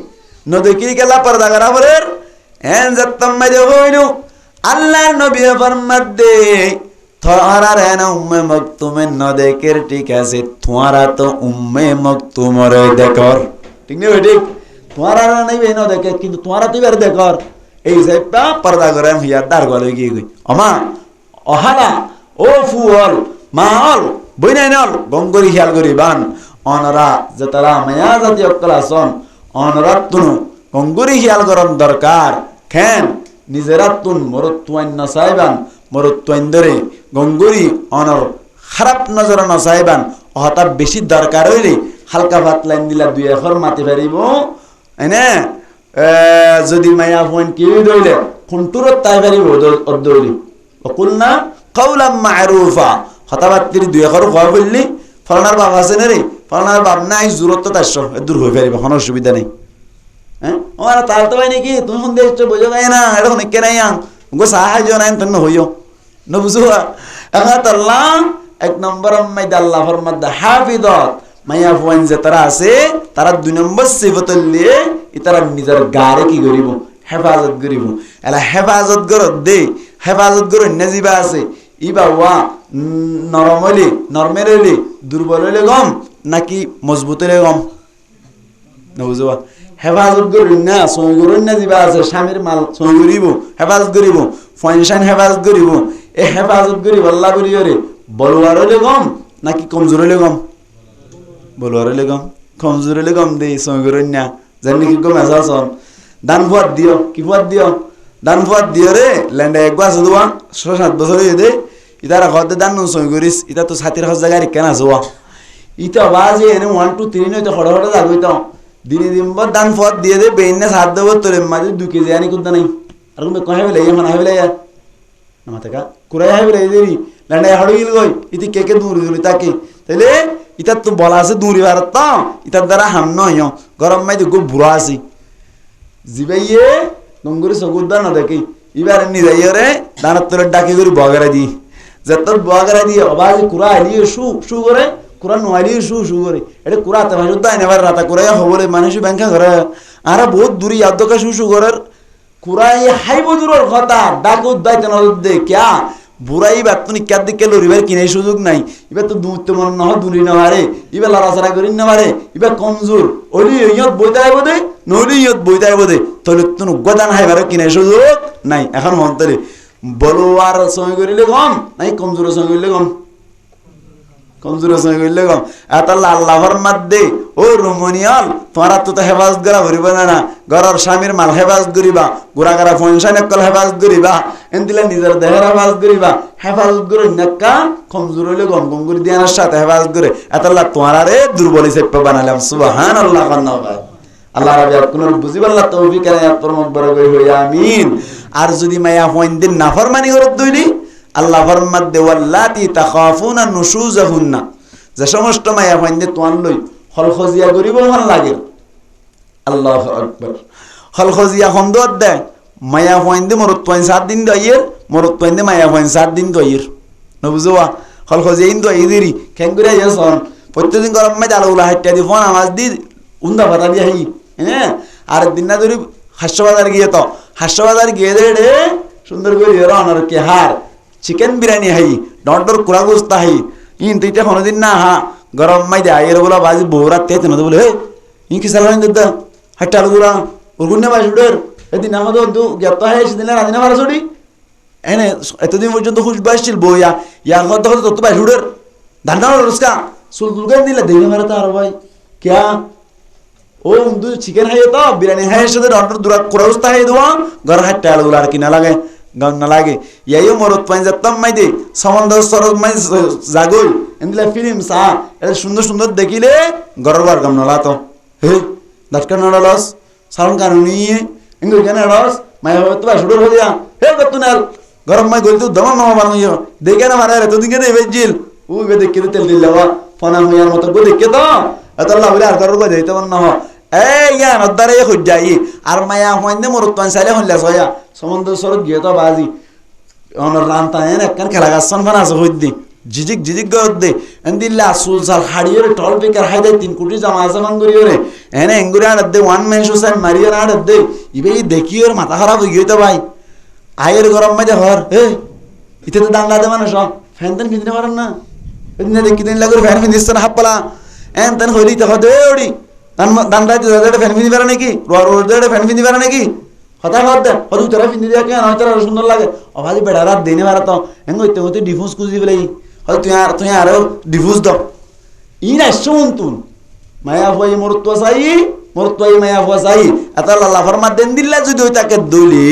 ন দেখি কি আল্লাহ পর্দা করা বলে এজতম মদে হইলো আল্লাহ নবী ফরমাত দে তোমারা রেনা উম্মে মাকতুমের ন দেখের ঠিক আছে তোমারা তো উম্মে মাকতুমরে দেখর ঠিক নেই ঠিক তোমারা নাই বেন দেখে কিন্তু তোমারা তো এর দেখর এই সাইপা পর্দা করে হিয়া দার গলে কি গই আমা অহালা ও ফুল মাল বইনাইনল গঙ্গরি খেয়াল করি বান অনরা যে তারা মায়া জাতীয় ক্লাসন অনরা তুন গঙ্গরি খেয়াল করন দরকার খেন নিজেরা তুন মরত্বইন না সাইবান মরত্বইন্দরে গঙ্গুরি অনর খারাপ নজর নসাইবান হঠাৎ বেশি দরকার হইলে হালকা ভাত লাইন দিলা দুই এখর মাটি পারিব এনে যদি মায়া ফোন কি দইলে খুনটুরত তাই পারিব অদ্দরি অকুলনা কাউলাম মারুফা হঠাৎ দুই এখর খাওয়া বললি ফলনার বাপ আছে না রে ফলনার বাপ নাই জুরত তার দূর হয়ে পারিব কোনো অসুবিধা নেই হ্যাঁ আমার তাল তো ভাই নাকি তুমি শুনতে এসছো বোঝো গাই না এটা অনেক নাই গো সাহায্য নাই তন্ন হইও না বুঝুয়া আল্লাহ এক নম্বর আল্লাহ ফরমাদ হাফিজত মায়া ফুয়ান যে তারা আছে তারা দুই নম্বর সিফাতুল লিয়ে ইতারা নিজের গারে কি করিব হেফাজত করিব এলা হেফাজত করত দে হেফাজত করে নজিবা আছে ইবা ওয়া নরমালি নরমালি দুর্বল হইলে গম নাকি মজবুত হইলে গম না বুঝুয়া হেফাজত করি না সই করুন না যা আছে স্বামীর মাল সই করিব হেফাজত করিব ফাইনশান হেফাজত করিব এই হেফাজত করিব আল্লাহ বলি রে বলওয়ার হইলে গম নাকি কমজোর হইলে গম বলওয়ার হইলে গম কমজোর হইলে গম দে সই করুন না জানি কি গম আসাসন দান ফুয়াদ দিও কি ফুয়াদ দিও দান ফুয়ার দিয়ে রে ল্যান্ডে একবার আছে দোয়া 6-7 বছর হয়ে দে ইতারা ঘরতে দান নুন সই করিস ইতা তো ছাতির হজ জায়গায় কেন আসোয়া ইতা বাজে এনে 1 2 3 নয়তো হড় হড় যাবই তো দিনে দিনবার দান ফুয়ার দিয়ে দে বেইনে সাত দেব তোরে মাঝে 2 কেজি আনি কুদা নাই আর তুমি কহে বলে এখন আই বলে না মাথাকা কুরাই আই বলে দেরি ল্যান্ডে হড় গিল গই ইতি কেকে দূর দিলি তাকে তাইলে ইতা তো বলা আছে দূরি ভারত তো ইতার দ্বারা হাম নয় গরম মাই দেখো বুড়া আছে জিবাইয়ে নঙ্গুরি সগুদ্দা না দেখি এবার নিজাইয়ে রে দানার তোর ডাকি করে বগরা দি যত বগরা দি আওয়াজ কুরা আলি শু করে কুরা নয়ালি শু করে এটা কুরা তে ভাই দাই নেবার রাতা কুরা হবলে মানুষ ব্যাংকা করে আর বহুত দূরি ইয়াদকা শু করে কুরা এই হাইব দূরের কথা ডাক উদ্দাইতে না দে কিয়া বুড়াই বাতুনি কাদ দিকে লরিবার কিনে সুযোগ নাই এবার তো দুধ তো মন না দূরি না পারে এবার লারাসারা করি না পারে এবার কমজোর ওলি ইয়ত বইতাই বদে নলি ইয়ত বইতাই বদে তলে তুন গদান হাইবার কিনে সুযোগ নাই এখন মন্তরে বলো আর সময় করিলে কম নাই কমজোর সময় করিলে কম কমজোর সময় করিলে কম এত আল্লাহর মধ্যে ও রোমনিয়াল তোরা তো হেফাজত করা ভরিব না ঘরের স্বামীর মাল হেফাজত করিবা গোড়াগারা ফনসান একল হেফাজত করিবা এনদিলে নিজের দেহের হেফাজত করিবা হেফাজত করে নেকা কমজোর হইলে গম গম করে দিয়ানোর সাথে হেফাজত করে এত আল্লাহ তোরা রে দুর্বল হিসেবে বানালাম সুবহানাল্লাহ কান্না ভাই আল্লাহ রাব্বি আপনার বুঝিবাল্লাহ তৌফিক করে আপনার মকবরা কই হই আমিন আর যদি মায়া হইন দিন নাফরমানি করত দইলি আল্লাহ ফরমাত দে ওয়াল্লাতি তাখাফুনা নুশুজাহুন্না যে সমস্ত মায়া হইন দে তোয়ান লই হলখজিয়া করিব মন লাগে আল্লাহু আকবার হলখজিয়া হন্দত দে মায়া হইন দে মরত 7 দিন দইয়ের মরত হইন দে মায়া হইন 7 দিন দইয়ের নবুজওয়া হলখজিয়া ইন দইয়েরি কেন করে ইয়াসন প্রত্যেকদিন গরম মে দালুলা হাইটা দি ফোন আওয়াজ দি উন্দা বাতা দি হাই হ্যাঁ আর দিন না ধরে হাসবাজার গিয়ে তো হাসবাজার গিয়ে দে সুন্দর করে রান্নার কে হার চিকেন বিরিয়ানি হাই ডন্ডর কুড়া গোস্তা হাই ইন তুইটা কোনদিন না হা গরম মাই দে আইর বলা বাজি বৌরাত তেতে না বলে হে ই কি সালান দে হাইটা আলুরা ওরগুনে বাজুডের এদিন আমাদের দু গেত হাই সেদিন রাদিনা মারা ছড়ি এনে এতদিন পর্যন্ত খুশবা আসছিল বইয়া ইয়া কত কত তো বাজুডের দান্ডা রসকা সুলতুলগান দিলে দেই মারা তো আর ভাই क्या ओ दु चिकन है तो बिरयानी है से डॉक्टर दुरा कुराउस्ता है दो घर हट्टा आलुलार की ना लगे गन ना लगे यही मरत पाइन जतम माइ दे समंदर सरद माइ जागोल एंदले फिल्म सा ए सुंदर सुंदर देखिले गरबार गम ना लातो हे दटका ना लस सारण कानुनी इंगो केना रस माइ हो तो शुरू हो गया हे गतुनाल गरम माइ गोल तो दमा मामा बानो देखे ना मारे तो दिखे दे बेजिल ओ वे देख के तेल दिलवा फना हुयार मत गो देखे तो अतल्ला बिला कर गो देते मन हो ए या नदरे हो जाई আর মায়া হইন্দে মরুতন সাইলে হল্লা সয়া সমুদ্র সরদ গিয়ে তো বাজি অন রান্তা এনে কান খেলা গাছন বানাস হইদি জিজিক জিজিক গদে এন্দিল্লা সুলসাল হাড়িয়ের টল বেকার হাইদে 3 কোটি জামা জামান করিওরে এনে এঙ্গুরা আদে ওয়ান ম্যান সুসান মারিয়ার আদে ইবে দেখিওর মাথা খারাপ হই গইতো ভাই আয়ের গরম মধ্যে হর এ ইতে তো দাঙ্গা দে মানুষ ফ্যান দেন কিনতে পারেন না এদিন দেখি দিন লাগর ফ্যান কিনতে না হাপলা এন তন হইলি তো হদে ওড়ি দান রাইতে দাদা ফ্যান কিনতে পারে নাকি রোর রোর দে ফ্যান কিনতে পারে নাকি কথা কথা হদু তোরা কিনতে দিয়া কেন তোরা সুন্দর লাগে অভাজি বেড়া রাত দিনে মারা তো এঙ্গ হইতে হইতে ডিফুজ কুজি বলাই হয়তো তুই আর ডিফুজ দাও ই না শুনতুন মায়া হই মরত্ব চাই মায়া হওয়া চাই এত আল্লাহ ফরমা দেন দিল্লা যদি ওই তাকে দলি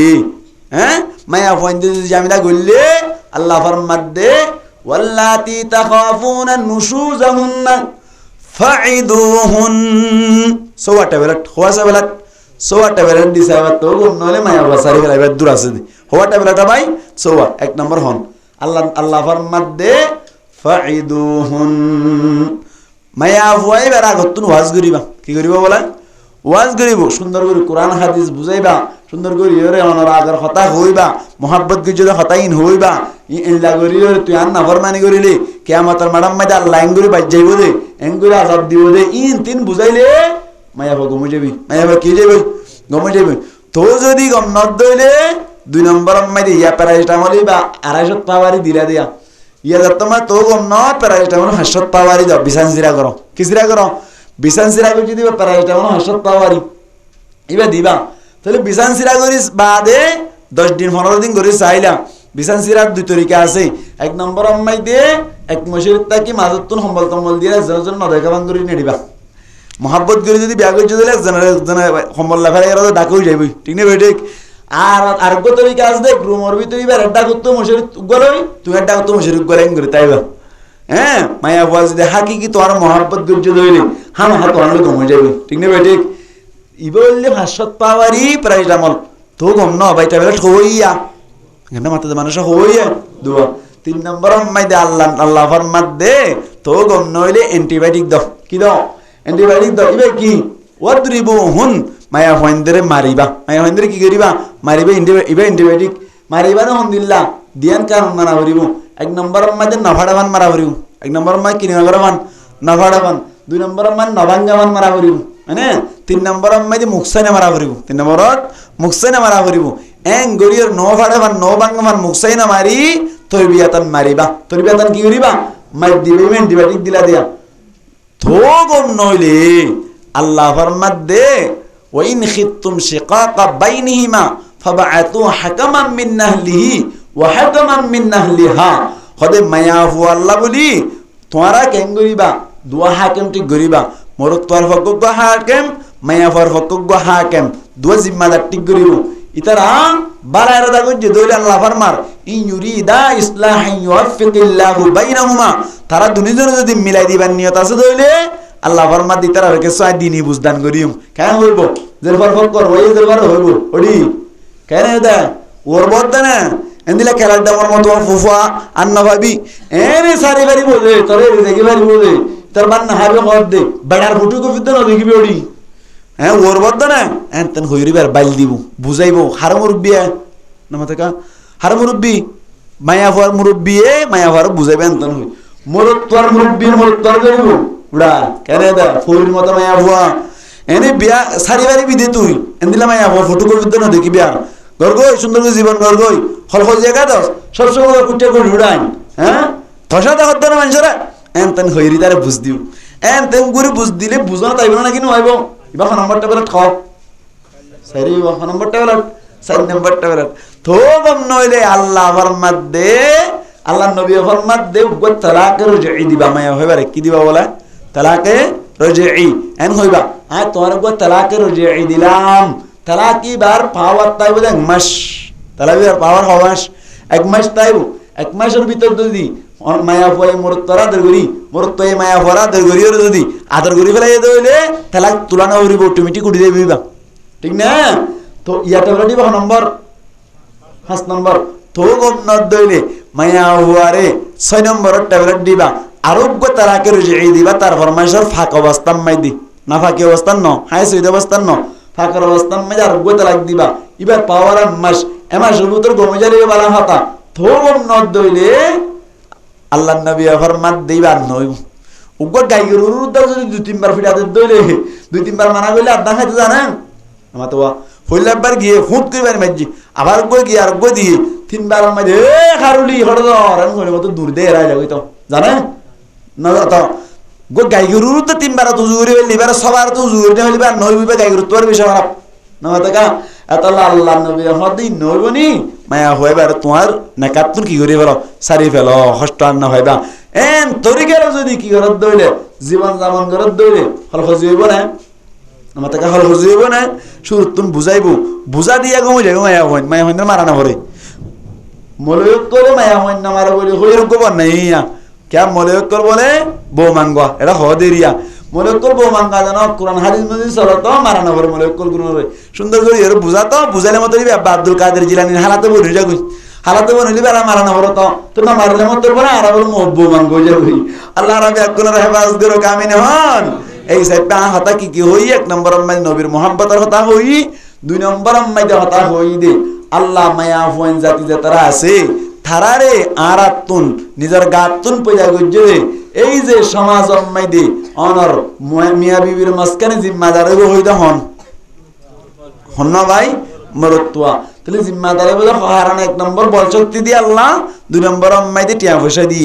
হ্যাঁ মায়া হইন যদি জামিলা গললে আল্লাহ ফরমা দে ওয়াল্লাতি তাখাফুনা নুশুজাহুন্না ফাইদুহুন সোয়াটা বেলাট হোয়াসা বেলাট সোয়াটা বেলাট দিছাবা তো নলে মায়া বাসারি বেলা দূর আছে হোয়াটা বেলাটা ভাই সোয়া এক নম্বর হন আল্লাহ ফরমাত দে ফাইদুহুন মায়া হওয়াই বেরা গতুন ওয়াজ করিবা কি করিবা বলা ওয়াজ করিব সুন্দর করে কোরআন হাদিস বুঝাইবা সুন্দর করে ইরে অনর আগর কথা হইবা মোহাব্বত কি যদি হতাইন হইবা ইল্লা করিও তুই আন না ফরমানি করিলি কিয়ামতের মাডাম মাইদা আল্লাহ এঙ্গুরি বাজ যাইব দে এঙ্গুরি আযাব দিব দে ইন তিন বুঝাইলে মায়া গম যাবি মায়া কি যাবি গম যাবি তো যদি গম ন দইলে দুই নম্বর মাইদে ইয়া প্যারাসিটামল বা 250 পাওয়ারি দিলা দিয়া ইয়া যতমা তো গম ন প্যারাসিটামল 500 পাওয়ারি দাও বিছান জিরা করো কি জিরা করো বিছান জিরা করে যদি প্যারাসিটামল 500 পাওয়ারি ইবা দিবা তাহলে বিছান জিরা করিস বাদে 10 দিন 15 দিন করিস চাইলা বিছান জিরার দুই তরিকা আছে এক নম্বর মাইদে এক মশরিত তাকি মাজতুন সম্বল তম্বল দিয়া জনজন ন দেখাবান করি নেডিবা মোহাব্বত করে যদি বিয়া করে দিলে জন সম্বল লাফারে এরা ডাকই যাইবই ঠিক না বেঠিক আর গো তরিকা আছে দেখ রুমর ভিতরে এবার একটা করতো মশারি গলই তুই একটা করতো মশারি গলাই করে তাইবা হ্যাঁ মায়া বুয়া যদি হাকি কি তোমার মহাব্বত গর্জ ধরলি হাম হাত অন্য কমে যাবে ঠিক না ভাই ঠিক ইবে বললে ভাষত পাওয়ারই প্রাইজ আমল তো গম ন ভাই টাইবেলা হইয়া এখানে মাথাতে মানুষ হইয়া দুয়া 3 নম্বর মাইদে আল্লাহ ফরমাত দে তো গম নইলে অ্যান্টিবায়োটিক দাও কি দাও অ্যান্টিবায়োটিক দাও ইবে কি ওয়াদরিবু হুন মায়া হইন্দরে মারিবা মায়া হইন্দরে কি করিবা মারিবা ইবে অ্যান্টিবায়োটিক মারিবা না হন্দিল্লা দিয়ান কারণ মানা করিব 1 নম্বর মাইদে নফাড়াবান মারা করিব 1 নম্বর মাই কি নগরবান নফাড়াবান 2 নম্বর মান নবাঙ্গাবান মারা করিব মানে 3 নম্বর মাইদে মুকসাইনা মারা করিব 3 নম্বরত মুকসাইনা মারা করিব এং গরিয়র নফাড়াবান নবাঙ্গাবান মুকসাইনা মারি তরবিয়াতান মারিবা তরবিয়াতান কি করিবা মাই দিবে অ্যান্টিবায়োটিক দিলা দিয়া থোগম নইলে আল্লাহ ফরমাত দে ওয়াইন খিতুম শিকাকা বাইনিহিমা ফাবাআতু হাকামান মিন নাহলিহি ওয়া হাকামান মিন নাহলিহা খদে মায়া হু আল্লাহ বলি তোরা কেন গরিবা দুয়া হাকিম ঠিক গরিবা মোর তোর ফকক হাকিম মায়া ফর ফকক হাকিম দুয়া জিম্মাদার ঠিক গরিব ইতারা বারায়রা দাগো যে দইলে আল্লাহ ফরমার ইন ইউরিদা ইসলাহান ইউফিকিল্লাহু বাইনাহুমা তারা দুনিজন যদি মিলাই দিবার নিয়ত আছে দইলে আল্লাহ ফরমাত দি তারা কে সয় দিনী বুঝদান করিম কেন হইব জেল ফর কর ওই জেল ফর হইব ওডি কেন দা ওর বদ না এন্দিলা খেলার দামর মত ফুফা আন্না ভাবি এনে সারি বাড়ি বলে তোরে দেখি বাড়ি বলে তোর বান না হাবে কর দে বড়ার ফুটু কো বিদ্য না দেখিবি ওডি হ্যাঁ ওর বদ না এনতন হইরিবার বাইল দিব বুঝাইবো হার মুরব্বি না মাথাকা হার মুরব্বি মায়া ফর মুরব্বি মায়া ফর বুঝাইবে এনতন হই মোর তোর মুরব্বি মোর তোর দেব উড়া কেন দা ফুরির মত মায়া ফুয়া এনে বিয়া সারি বাড়ি বিদে তুই এন্দিলা মায়া ফুয়া ফটো কো বিদ্য না দেখি বিয়া গরগই সুন্দর জীবন গরগই হল হল জায়গা দাও সব সময় কুটে করে উড়াই হ্যাঁ ধসা দা হদ্দ না মানুষরা এনতন হইরি তারে বুঝ দিও এনতন গুরি বুঝ দিলে বুঝা তাইব না কিনো আইব ইবা নম্বরটা বলে ঠ সারি ইবা নম্বরটা বলে 4 নম্বরটা বলে তো গম নইলে আল্লাহ ফরমাত দে আল্লাহ নবী ফরমাত দে গো তালাকে রজই দিবা মায়া হইবারে কি দিবা বলে তালাকে রজই এন হইবা আ তোর গো তালাকে রজই দিলাম তালাকি বার পাওয়ার তাইব এক মাস তালাবির পাওয়ার হওয়াস এক মাস তাইব এক মাসের ভিতর যদি মায়া ফয় মোর তোরা দরগরি মোর তোয় মায়া ফরা দরগরি ওর যদি আদর গরি ফেলাই দইলে তালাক তুলানা হইব অটোমেটিক উঠি যাইবা ঠিক না তো ইয়াটা বলে দিবা নম্বর 5 নম্বর তো গম ন দইলে মায়া হুয়ারে 6 নম্বরের ট্যাবলেট দিবা আরোগ্য তালাকে রজই দিবা তার ফরমাইশের ফাঁক অবস্থান মাইদি না ফাঁকি অবস্থান ন হাই সুইদ অবস্থান ন ফাঁকের অবস্থান মাইদি আরোগ্য তালাক দিবা এবার পাওয়ার মাস এমাসের ভিতর গমে যাবে বালা হাতা তো গম ন দইলে আল্লাহ নবী ফরমাত দিবা নই উগ্র গাইগের উরুদাও যদি 2-3 বার ফিরাতে দইলে 2-3 বার মানা কইলে আদা খাইতে জানেন আমার তো হইলাবার গিয়ে ফুট কইবার মাজি আবার কই গিয়ে আর কই দিয়ে 3 বার মাঝে এ খারুলি হড়দর আর কইলে মত দূর দে এরা যাই তো জানেন না তো গো গাইগের উরুতে 3 বার তো জুরি হইলি এবার সবার তো জুরি না হইবা নই বিবে গাইগের তোর বেশি খারাপ না মাতাকা আতাল্লাহ আল্লাহ নবী হদি নইবনি মায়া হইবার তোমার নাকাতুন কি করি বলো সারি ফেলো হস্তান না হইবা এন তরিকার যদি কি করত দইলে জীবন যাপন করত দইলে হল হজি হইব না আমাকে হল হজি হইব না শুরু তুমি বুঝাইবো বুঝা দিয়া গমই যাবে মায়া হইন মারা না পড়ে মলয়ক করে মায়া হইন না মারা বলে হইর গোবর নাই क्या মলয়ক বলে বউ মাঙ্গা এটা হদেরিয়া মলয়ক বউ মাঙ্গা জানো কুরআন হাদিস মধ্যে চলো তো মারা না পড়ে মলয়ক গুণ সুন্দর করে এর বুঝা তো বুঝাইলে মত দিবে আব্দুল কাদের জিলানী হালাতে বলি যাগুই হালাতে বলি বেলা মারা না পড়ো তো না মারলে মত পড়ে আর বল বউ মাঙ্গো যাগুই আল্লাহ রাব্বি আকুনা হেফাজত করো কামিন হন এই সাইপা হতা কি হই 1 নম্বর আম্মাই নবীর মোহাব্বতের কথা হই 2 নম্বর আম্মাই কথা হই দে আল্লাহ মায়া ফোন জাতি যারা আছে থারারে আরাতুন নিজের গাতুন পয়দা গজ্জে এই যে সমাজ আম্মাই দে অনর মিয়া বিবির মাসকানে জিম্মাদার হইদা হন না ভাই মরতুয়া তাহলে জিম্মাদারে বলে হারান 1 নম্বর বল শক্তি দি আল্লাহ 2 নম্বর আম্মাই দে টিয়া পয়সা দি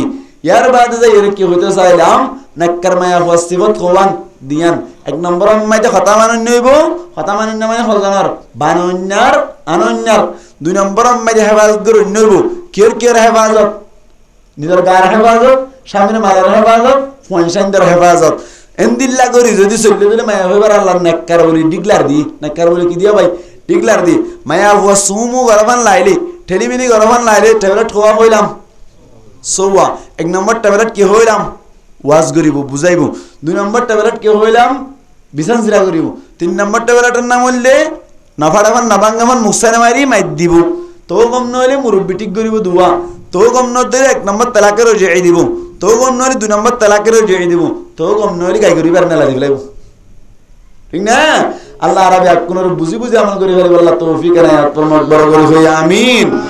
ইয়ার বাদে যে এর কি হইতে চাইলাম নাক্কার মায়া ওয়াসিফত খোয়ান দিয়ান 1 নম্বর আম্মাই দে কথা মানন নইব কথা মানন মানে হলজানার বানন্যার আনন্যার 2 নম্বর আম্মাই দে হেফাজত করে নইব কের হেফাজত নিজের গায়ের হেফাজত স্বামীর মালের হেফাজত পয়সাইন্দার হেফাজত এন্দিল্লা করি যদি চললে দিলে মায়া হইবার আল্লাহ নাক্কার বলি ডিক্লার দি নাক্কার বলি কি দিয়া ভাই টিকলার দি মায়া হুয়া সুমু গরবান লাইলি ঠেলিমিনি গরবান লাইলি ট্যাবলেট খোয়া হইলাম সৌয়া 1 নম্বর ট্যাবলেট কি হইলাম ওয়াজ করিব বুঝাইব 2 নম্বর ট্যাবলেট কি হইলাম বিছান জিরা করিব 3 নম্বর ট্যাবলেটের নাম হইলে নাফাড়ামান নাবাঙ্গামান মুসানা মারি মাইদ দিব তো কম নইলে মুরব্বি ঠিক করিব দুয়া তো কম নইলে 1 নম্বর তালাকেরও জেই দিব তো কম নইলে 2 নম্বর তালাকেরও জেই দিব তো কম নইলে গাই করিবার না লাগি ফেলাইব ঠিক না আল্লাহ আরবি আকুনর বুঝি বুঝি আমল করি ফেলে আল্লাহ তৌফিক এনায়াত ফরমাক বড় করে আমিন